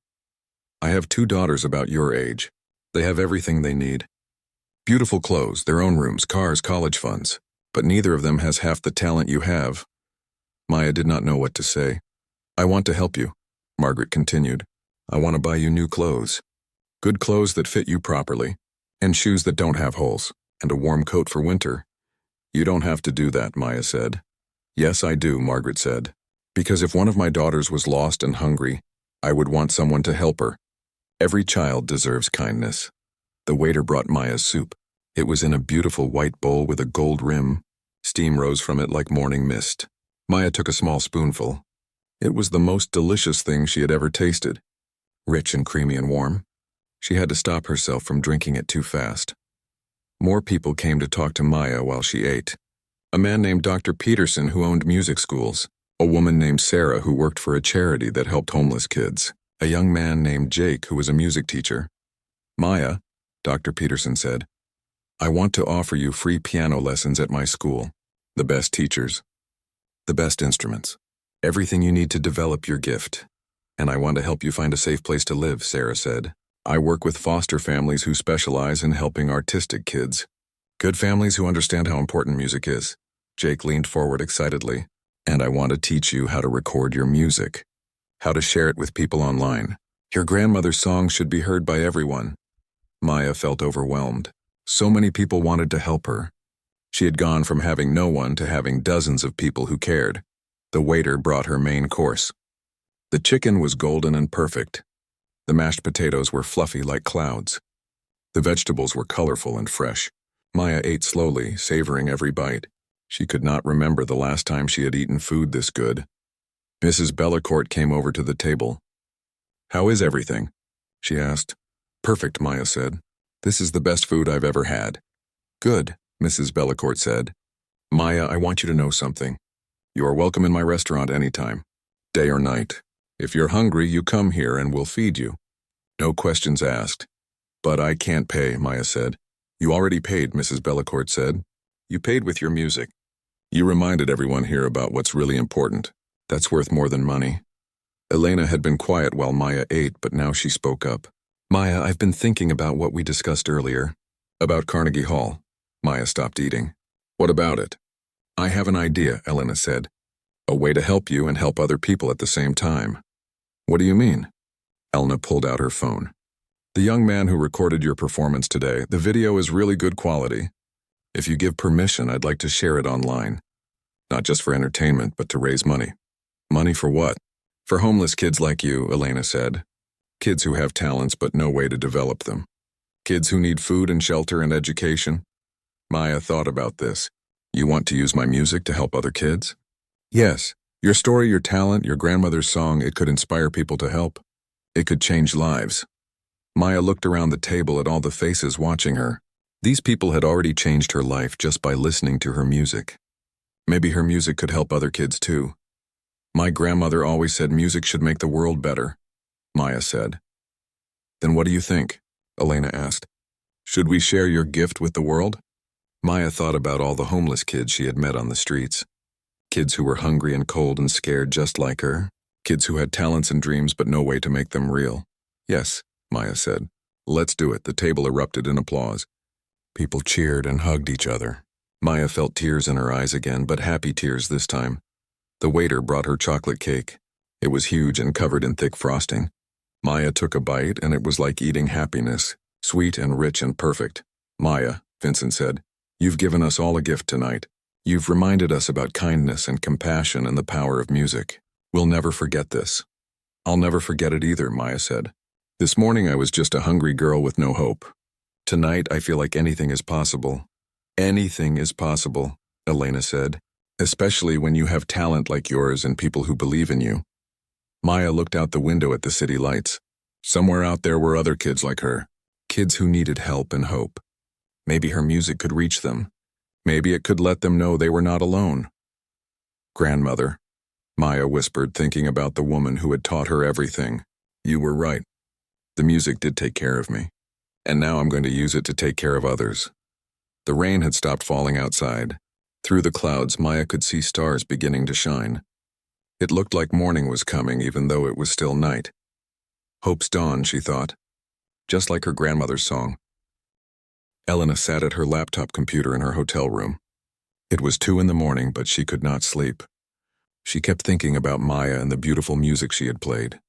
I have 2 daughters about your age. They have everything they need. Beautiful clothes, their own rooms, cars, college funds. But neither of them has half the talent you have. Maya did not know what to say. I want to help you, Margaret continued. I want to buy you new clothes. Good clothes that fit you properly, and shoes that don't have holes, and a warm coat for winter. You don't have to do that, Maya said. Yes, I do, Margaret said. Because if one of my daughters was lost and hungry, I would want someone to help her. Every child deserves kindness. The waiter brought Maya's soup. It was in a beautiful white bowl with a gold rim. Steam rose from it like morning mist. Maya took a small spoonful. It was the most delicious thing she had ever tasted. Rich and creamy and warm. She had to stop herself from drinking it too fast. More people came to talk to Maya while she ate. A man named Dr. Peterson who owned music schools. A woman named Sarah who worked for a charity that helped homeless kids. A young man named Jake who was a music teacher. Maya, Dr. Peterson said, I want to offer you free piano lessons at my school. The best teachers. The best instruments. Everything you need to develop your gift. And I want to help you find a safe place to live, Sarah said. I work with foster families who specialize in helping artistic kids. Good families who understand how important music is. Jake leaned forward excitedly. And I want to teach you how to record your music. How to share it with people online. Your grandmother's song should be heard by everyone. Maya felt overwhelmed. So many people wanted to help her. She had gone from having no one to having dozens of people who cared. The waiter brought her main course. The chicken was golden and perfect. The mashed potatoes were fluffy like clouds. The vegetables were colorful and fresh. Maya ate slowly, savoring every bite. She could not remember the last time she had eaten food this good. Mrs. Bellacourt came over to the table. "How is everything?" she asked. "Perfect," Maya said. "This is the best food I've ever had." "Good," Mrs. Bellacourt said. "Maya, I want you to know something. You are welcome in my restaurant anytime, day or night. If you're hungry, you come here and we'll feed you. No questions asked." "But I can't pay," Maya said. "You already paid," Mrs. Bellacourt said. "You paid with your music. You reminded everyone here about what's really important. That's worth more than money." Elena had been quiet while Maya ate, but now she spoke up. "Maya, I've been thinking about what we discussed earlier." "About Carnegie Hall." Maya stopped eating. "What about it?" "I have an idea," Elena said. "A way to help you and help other people at the same time." "What do you mean?" Elena pulled out her phone. "The young man who recorded your performance today, the video is really good quality. If you give permission, I'd like to share it online. Not just for entertainment, but to raise money." "Money for what?" "For homeless kids like you," Elena said. "Kids who have talents but no way to develop them. Kids who need food and shelter and education." Maya thought about this. "You want to use my music to help other kids?" "Yes. Your story, your talent, your grandmother's song, it could inspire people to help. It could change lives." Maya looked around the table at all the faces watching her. These people had already changed her life just by listening to her music. Maybe her music could help other kids too. "My grandmother always said music should make the world better," Maya said. "Then what do you think?" Elena asked. "Should we share your gift with the world?" Maya thought about all the homeless kids she had met on the streets. Kids who were hungry and cold and scared just like her. Kids who had talents and dreams but no way to make them real. "Yes," Maya said. "Let's do it." The table erupted in applause. People cheered and hugged each other. Maya felt tears in her eyes again, but happy tears this time. The waiter brought her chocolate cake. It was huge and covered in thick frosting. Maya took a bite, and it was like eating happiness, sweet and rich and perfect. "Maya," Vincent said, "you've given us all a gift tonight. You've reminded us about kindness and compassion and the power of music. We'll never forget this." "I'll never forget it either," Maya said. "This morning I was just a hungry girl with no hope. Tonight I feel like anything is possible." "Anything is possible," Elena said, "especially when you have talent like yours and people who believe in you." Maya looked out the window at the city lights. Somewhere out there were other kids like her, kids who needed help and hope. Maybe her music could reach them. Maybe it could let them know they were not alone. "Grandmother," Maya whispered, thinking about the woman who had taught her everything. "You were right. The music did take care of me. And now I'm going to use it to take care of others." The rain had stopped falling outside. Through the clouds, Maya could see stars beginning to shine. It looked like morning was coming, even though it was still night. Hope's dawn, she thought. Just like her grandmother's song. Elena sat at her laptop computer in her hotel room. It was 2 in the morning, but she could not sleep. She kept thinking about Maya and the beautiful music she had played.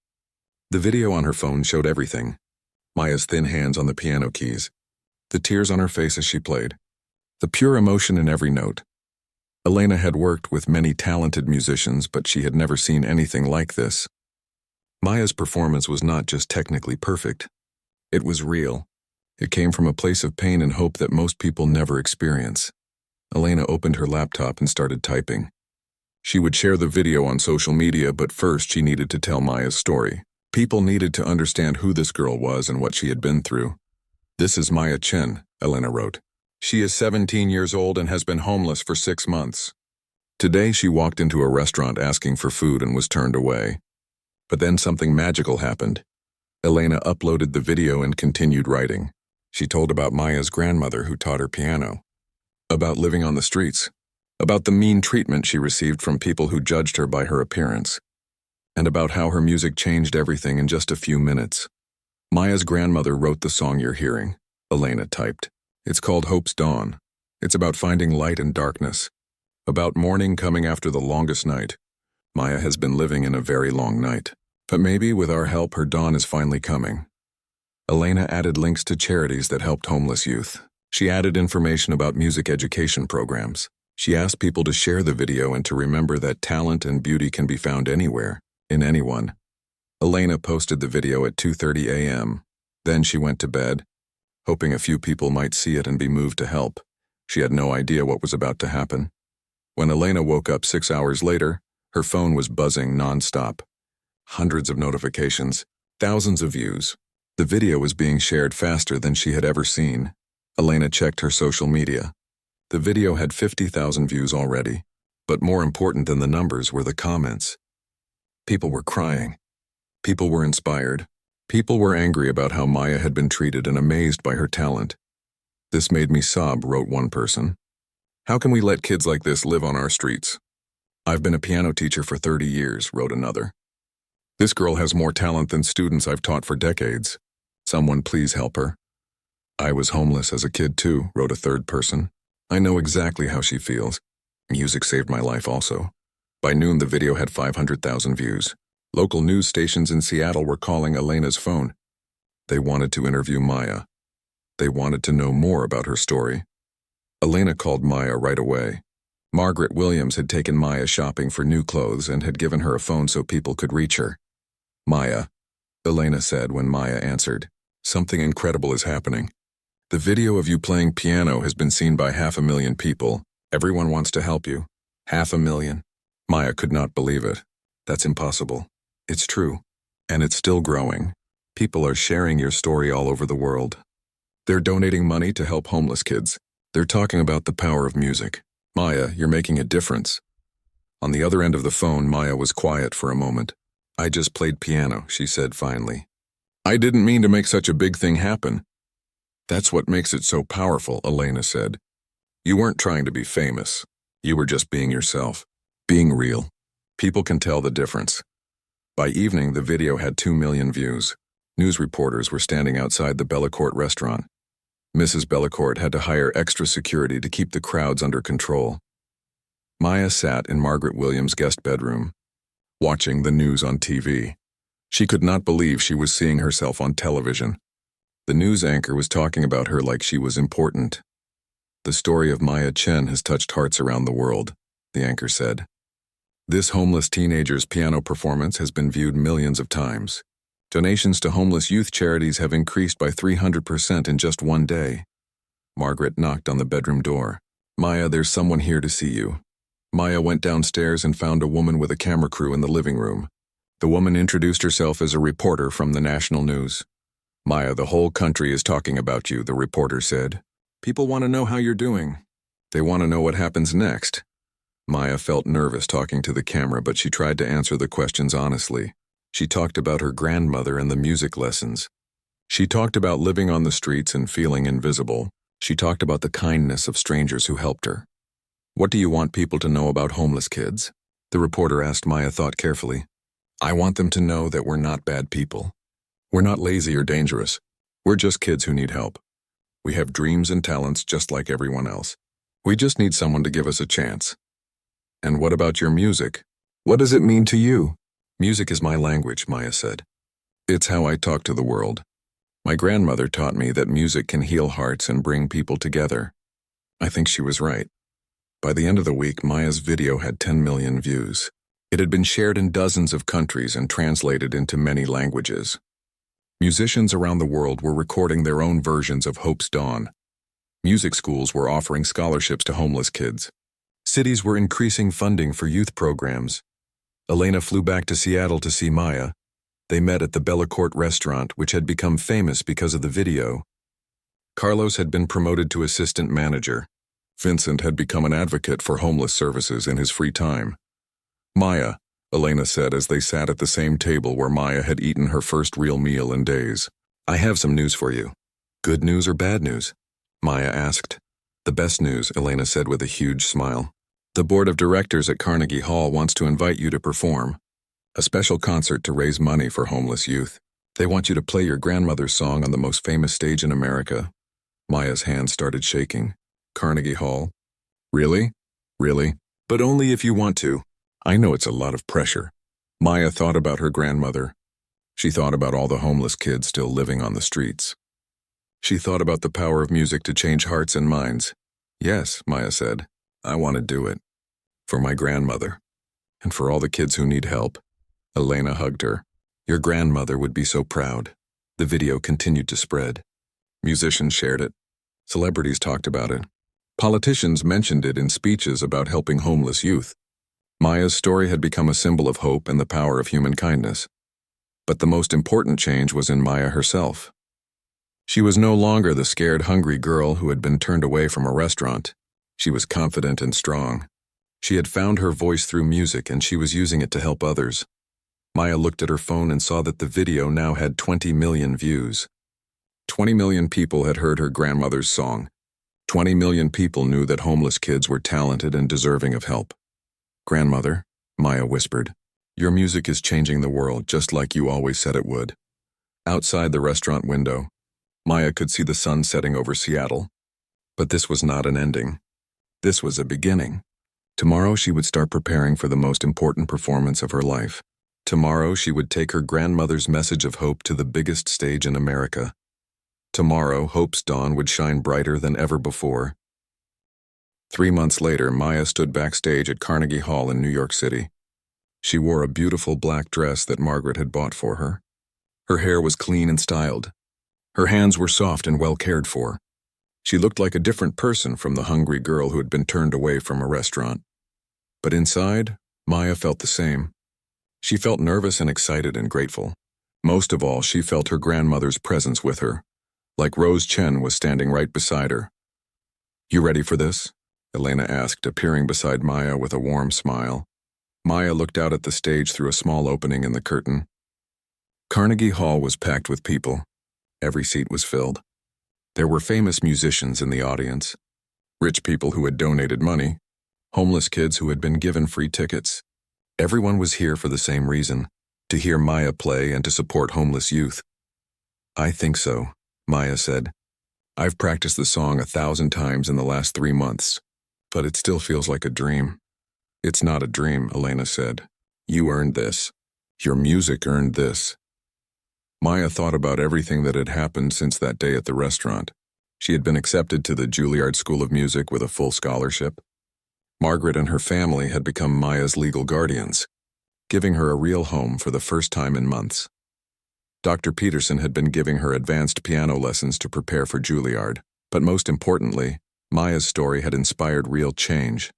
The video on her phone showed everything. Maya's thin hands on the piano keys. The tears on her face as she played. The pure emotion in every note. Elena had worked with many talented musicians, but she had never seen anything like this. Maya's performance was not just technically perfect. It was real. It came from a place of pain and hope that most people never experience. Elena opened her laptop and started typing. She would share the video on social media, but first she needed to tell Maya's story. People needed to understand who this girl was and what she had been through. "This is Maya Chen," Elena wrote. "She is 17 years old and has been homeless for 6 months. Today she walked into a restaurant asking for food and was turned away. But then something magical happened. Elena uploaded the video and continued writing. She told about Maya's grandmother who taught her piano, about living on the streets, about the mean treatment she received from people who judged her by her appearance, and about how her music changed everything in just a few minutes. Maya's grandmother wrote the song you're hearing, Elena typed. It's called Hope's Dawn. It's about finding light in darkness, about morning coming after the longest night. Maya has been living in a very long night, but maybe with our help her dawn is finally coming. Elena added links to charities that helped homeless youth. She added information about music education programs. She asked people to share the video and to remember that talent and beauty can be found anywhere, in anyone. Elena posted the video at 2:30 a.m. Then she went to bed, hoping a few people might see it and be moved to help. She had no idea what was about to happen. When Elena woke up 6 hours later, her phone was buzzing non-stop. Hundreds of notifications, thousands of views. The video was being shared faster than she had ever seen. Elena checked her social media. The video had 50,000 views already, but more important than the numbers were the comments. People were crying. People were inspired. People were angry about how Maya had been treated and amazed by her talent. This made me sob, wrote one person. How can we let kids like this live on our streets? I've been a piano teacher for 30 years, wrote another. This girl has more talent than students I've taught for decades. Someone please help her. I was homeless as a kid too, wrote a third person. I know exactly how she feels. Music saved my life also. By noon, the video had 500,000 views. Local news stations in Seattle were calling Elena's phone. They wanted to interview Maya. They wanted to know more about her story. Elena called Maya right away. Margaret Williams had taken Maya shopping for new clothes and had given her a phone so people could reach her. Maya, Elena said when Maya answered. Something incredible is happening. The video of you playing piano has been seen by 500,000 people. Everyone wants to help you. 500,000. Maya could not believe it. That's impossible. It's true. And it's still growing. People are sharing your story all over the world. They're donating money to help homeless kids. They're talking about the power of music. Maya, you're making a difference. On the other end of the phone, Maya was quiet for a moment. I just played piano, she said finally. I didn't mean to make such a big thing happen. That's what makes it so powerful, Elena said. You weren't trying to be famous. You were just being yourself. Being real. People can tell the difference. By evening, the video had 2 million views. News reporters were standing outside the Bellecourt restaurant. Mrs. Bellecourt had to hire extra security to keep the crowds under control. Maya sat in Margaret Williams' guest bedroom, watching the news on TV. She could not believe she was seeing herself on television. The news anchor was talking about her like she was important. The story of Maya Chen has touched hearts around the world, the anchor said. This homeless teenager's piano performance has been viewed millions of times. Donations to homeless youth charities have increased by 300% in just one day. Margaret knocked on the bedroom door. Maya, there's someone here to see you. Maya went downstairs and found a woman with a camera crew in the living room. The woman introduced herself as a reporter from the national news. Maya, the whole country is talking about you, the reporter said. People want to know how you're doing. They want to know what happens next. Maya felt nervous talking to the camera, but she tried to answer the questions honestly. She talked about her grandmother and the music lessons. She talked about living on the streets and feeling invisible. She talked about the kindness of strangers who helped her. What do you want people to know about homeless kids? The reporter asked. Maya thought carefully. I want them to know that we're not bad people. We're not lazy or dangerous. We're just kids who need help. We have dreams and talents just like everyone else. We just need someone to give us a chance. And what about your music? What does it mean to you? Music is my language, Maya said. It's how I talk to the world. My grandmother taught me that music can heal hearts and bring people together. I think she was right. By the end of the week, Maya's video had 10 million views. It had been shared in dozens of countries and translated into many languages. Musicians around the world were recording their own versions of Hope's Dawn. Music schools were offering scholarships to homeless kids. Cities were increasing funding for youth programs. Elena flew back to Seattle to see Maya. They met at the Bellecourt restaurant, which had become famous because of the video. Carlos had been promoted to assistant manager. Vincent had become an advocate for homeless services in his free time. Maya, Elena said as they sat at the same table where Maya had eaten her first real meal in days. I have some news for you. Good news or bad news? Maya asked. The best news, Elena said with a huge smile. The board of directors at Carnegie Hall wants to invite you to perform a special concert to raise money for homeless youth. They want you to play your grandmother's song on the most famous stage in America. Maya's hand started shaking. Carnegie Hall? Really? Really? But only if you want to. I know it's a lot of pressure. Maya thought about her grandmother. She thought about all the homeless kids still living on the streets. She thought about the power of music to change hearts and minds. Yes, Maya said, I want to do it. For my grandmother. And for all the kids who need help. Elena hugged her. Your grandmother would be so proud. The video continued to spread. Musicians shared it. Celebrities talked about it. Politicians mentioned it in speeches about helping homeless youth. Maya's story had become a symbol of hope and the power of human kindness. But the most important change was in Maya herself. She was no longer the scared, hungry girl who had been turned away from a restaurant. She was confident and strong. She had found her voice through music and she was using it to help others. Maya looked at her phone and saw that the video now had 20 million views. 20 million people had heard her grandmother's song. 20 million people knew that homeless kids were talented and deserving of help. Grandmother, Maya whispered, your music is changing the world just like you always said it would. Outside the restaurant window, Maya could see the sun setting over Seattle. But this was not an ending. This was a beginning. Tomorrow she would start preparing for the most important performance of her life. Tomorrow she would take her grandmother's message of hope to the biggest stage in America. Tomorrow, hope's dawn would shine brighter than ever before. 3 months later, Maya stood backstage at Carnegie Hall in New York City. She wore a beautiful black dress that Margaret had bought for her. Her hair was clean and styled. Her hands were soft and well cared for. She looked like a different person from the hungry girl who had been turned away from a restaurant. But inside, Maya felt the same. She felt nervous and excited and grateful. Most of all, she felt her grandmother's presence with her, like Rose Chen was standing right beside her. You ready for this? Elena asked, appearing beside Maya with a warm smile. Maya looked out at the stage through a small opening in the curtain. Carnegie Hall was packed with people. Every seat was filled. There were famous musicians in the audience, rich people who had donated money, homeless kids who had been given free tickets. Everyone was here for the same reason, to hear Maya play and to support homeless youth. I think so, Maya said. I've practiced the song 1,000 times in the last 3 months, but it still feels like a dream. It's not a dream, Elena said. You earned this. Your music earned this. Maya thought about everything that had happened since that day at the restaurant. She had been accepted to the Juilliard School of Music with a full scholarship. Margaret and her family had become Maya's legal guardians, giving her a real home for the first time in months. Dr. Peterson had been giving her advanced piano lessons to prepare for Juilliard, but most importantly, Maya's story had inspired real change.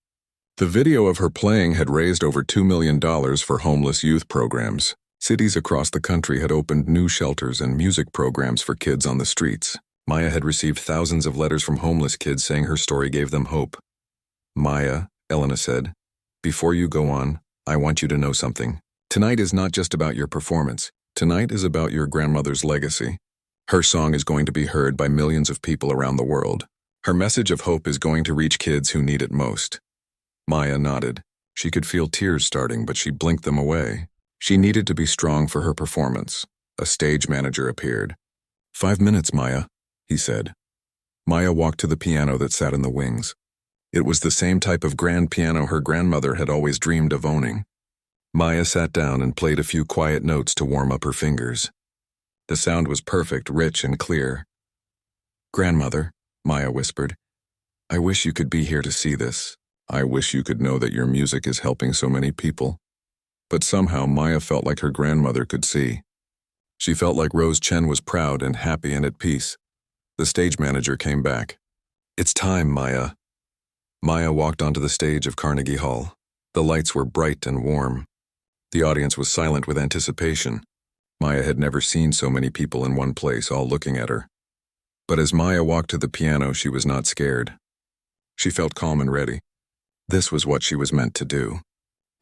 The video of her playing had raised over $2 million for homeless youth programs. Cities across the country had opened new shelters and music programs for kids on the streets. Maya had received thousands of letters from homeless kids saying her story gave them hope. Maya, Elena said, before you go on, I want you to know something. Tonight is not just about your performance. Tonight is about your grandmother's legacy. Her song is going to be heard by millions of people around the world. Her message of hope is going to reach kids who need it most. Maya nodded. She could feel tears starting, but she blinked them away. She needed to be strong for her performance. A stage manager appeared. 5 minutes, Maya, he said. Maya walked to the piano that sat in the wings. It was the same type of grand piano her grandmother had always dreamed of owning. Maya sat down and played a few quiet notes to warm up her fingers. The sound was perfect, rich, and clear. Grandmother, Maya whispered, I wish you could be here to see this. I wish you could know that your music is helping so many people. But somehow Maya felt like her grandmother could see. She felt like Rose Chen was proud and happy and at peace. The stage manager came back. It's time, Maya. Maya walked onto the stage of Carnegie Hall. The lights were bright and warm. The audience was silent with anticipation. Maya had never seen so many people in one place, all looking at her. But as Maya walked to the piano, she was not scared. She felt calm and ready. This was what she was meant to do.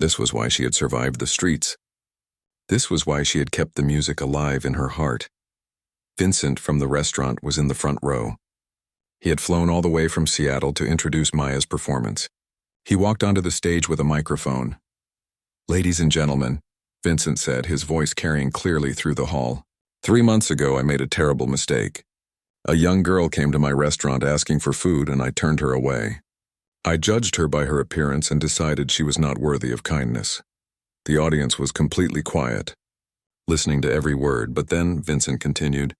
This was why she had survived the streets. This was why she had kept the music alive in her heart. Vincent from the restaurant was in the front row. He had flown all the way from Seattle to introduce Maya's performance. He walked onto the stage with a microphone. "Ladies and gentlemen," Vincent said, his voice carrying clearly through the hall. "3 months ago, I made a terrible mistake. A young girl came to my restaurant asking for food, and I turned her away. I judged her by her appearance and decided she was not worthy of kindness." The audience was completely quiet, listening to every word, but then Vincent continued.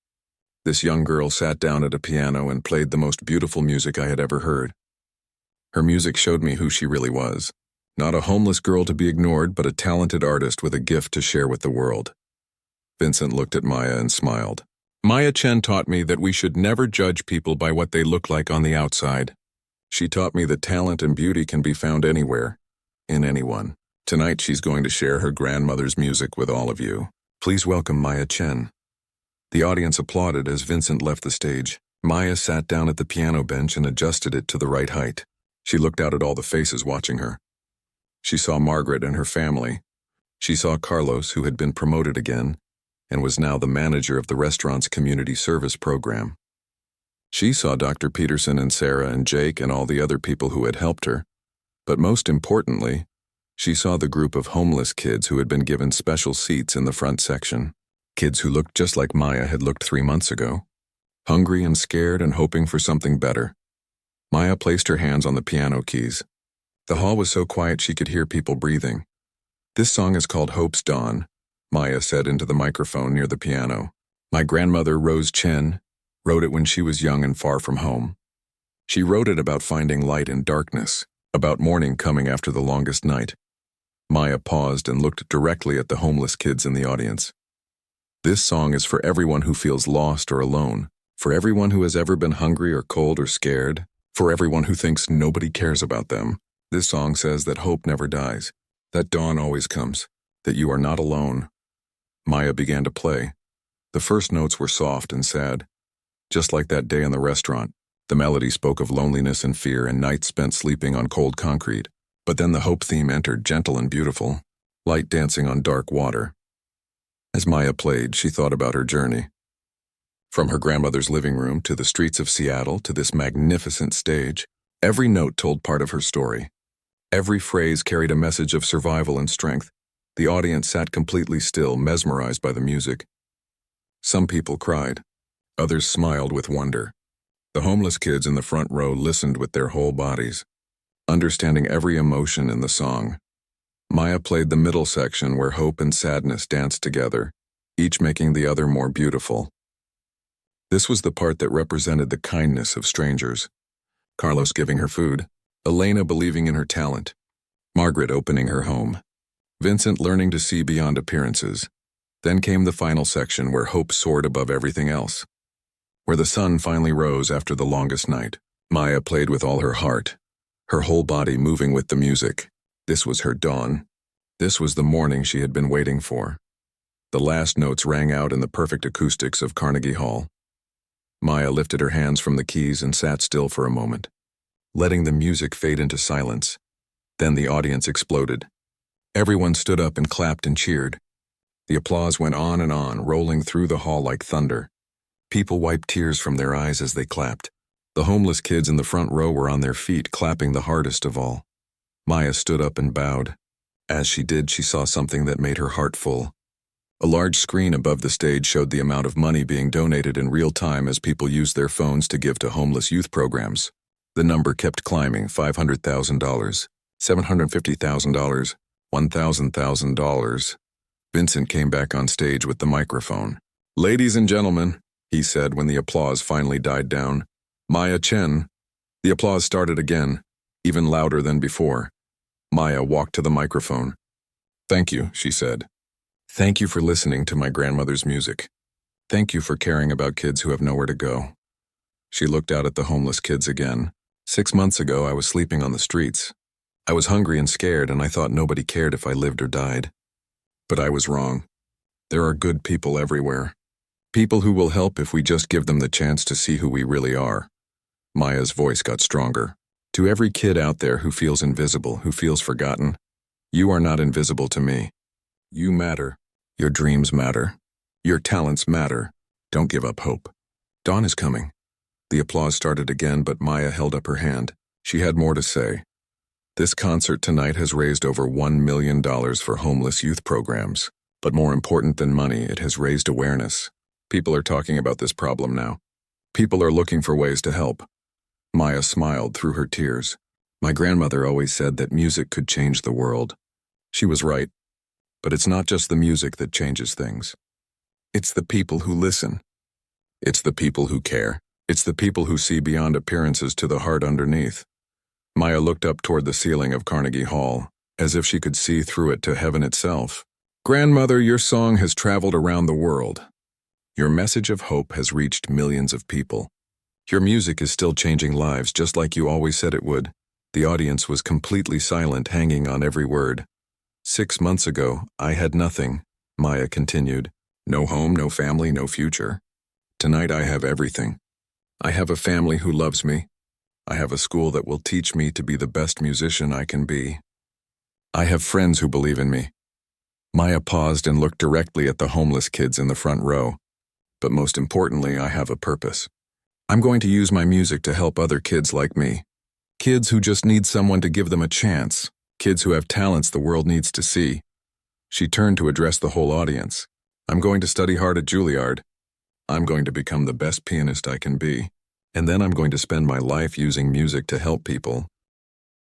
"This young girl sat down at a piano and played the most beautiful music I had ever heard. Her music showed me who she really was. Not a homeless girl to be ignored, but a talented artist with a gift to share with the world." Vincent looked at Maya and smiled. "Maya Chen taught me that we should never judge people by what they look like on the outside. She taught me that talent and beauty can be found anywhere, in anyone. Tonight she's going to share her grandmother's music with all of you. Please welcome Maya Chen." The audience applauded as Vincent left the stage. Maya sat down at the piano bench and adjusted it to the right height. She looked out at all the faces watching her. She saw Margaret and her family. She saw Carlos, who had been promoted again, and was now the manager of the restaurant's community service program. She saw Dr. Peterson and Sarah and Jake and all the other people who had helped her. But most importantly, she saw the group of homeless kids who had been given special seats in the front section. Kids who looked just like Maya had looked 3 months ago. Hungry and scared and hoping for something better. Maya placed her hands on the piano keys. The hall was so quiet she could hear people breathing. "This song is called Hope's Dawn," Maya said into the microphone near the piano. "My grandmother, Rose Chen, wrote it when she was young and far from home. She wrote it about finding light in darkness, about morning coming after the longest night." Maya paused and looked directly at the homeless kids in the audience. "This song is for everyone who feels lost or alone, for everyone who has ever been hungry or cold or scared, for everyone who thinks nobody cares about them. This song says that hope never dies, that dawn always comes, that you are not alone." Maya began to play. The first notes were soft and sad. Just like that day in the restaurant, the melody spoke of loneliness and fear and nights spent sleeping on cold concrete. But then the hope theme entered, gentle and beautiful, light dancing on dark water. As Maya played, she thought about her journey. From her grandmother's living room to the streets of Seattle to this magnificent stage, every note told part of her story. Every phrase carried a message of survival and strength. The audience sat completely still, mesmerized by the music. Some people cried. Others smiled with wonder. The homeless kids in the front row listened with their whole bodies, understanding every emotion in the song. Maya played the middle section where hope and sadness danced together, each making the other more beautiful. This was the part that represented the kindness of strangers. Carlos giving her food, Elena believing in her talent, Margaret opening her home, Vincent learning to see beyond appearances. Then came the final section where hope soared above everything else, where the sun finally rose after the longest night. Maya played with all her heart, her whole body moving with the music. This was her dawn. This was the morning she had been waiting for. The last notes rang out in the perfect acoustics of Carnegie Hall. Maya lifted her hands from the keys and sat still for a moment, letting the music fade into silence. Then the audience exploded. Everyone stood up and clapped and cheered. The applause went on and on, rolling through the hall like thunder. People wiped tears from their eyes as they clapped. The homeless kids in the front row were on their feet, clapping the hardest of all. Maya stood up and bowed. As she did, she saw something that made her heart full. A large screen above the stage showed the amount of money being donated in real time as people used their phones to give to homeless youth programs. The number kept climbing: $500,000, $750,000, $1,000. Vincent came back on stage with the microphone. "Ladies and gentlemen," he said when the applause finally died down, "Maya Chen." The applause started again, even louder than before. Maya walked to the microphone. "Thank you," she said. "Thank you for listening to my grandmother's music. Thank you for caring about kids who have nowhere to go." She looked out at the homeless kids again. 6 months ago, I was sleeping on the streets. I was hungry and scared, and I thought nobody cared if I lived or died. But I was wrong. There are good people everywhere. People who will help if we just give them the chance to see who we really are. Maya's voice got stronger. To every kid out there who feels invisible, who feels forgotten, you are not invisible to me. You matter. Your dreams matter. Your talents matter. Don't give up hope. Dawn is coming. The applause started again, but Maya held up her hand. She had more to say. This concert tonight has raised over $1 million for homeless youth programs. But more important than money, it has raised awareness. People are talking about this problem now. People are looking for ways to help. Maya smiled through her tears. My grandmother always said that music could change the world. She was right. But it's not just the music that changes things. It's the people who listen. It's the people who care. It's the people who see beyond appearances to the heart underneath. Maya looked up toward the ceiling of Carnegie Hall, as if she could see through it to heaven itself. Grandmother, your song has traveled around the world. Your message of hope has reached millions of people. Your music is still changing lives just like you always said it would. The audience was completely silent, hanging on every word. 6 months ago, I had nothing, Maya continued. No home, no family, no future. Tonight I have everything. I have a family who loves me. I have a school that will teach me to be the best musician I can be. I have friends who believe in me. Maya paused and looked directly at the homeless kids in the front row. But most importantly, I have a purpose. I'm going to use my music to help other kids like me. Kids who just need someone to give them a chance. Kids who have talents the world needs to see. She turned to address the whole audience. I'm going to study hard at Juilliard. I'm going to become the best pianist I can be. And then I'm going to spend my life using music to help people,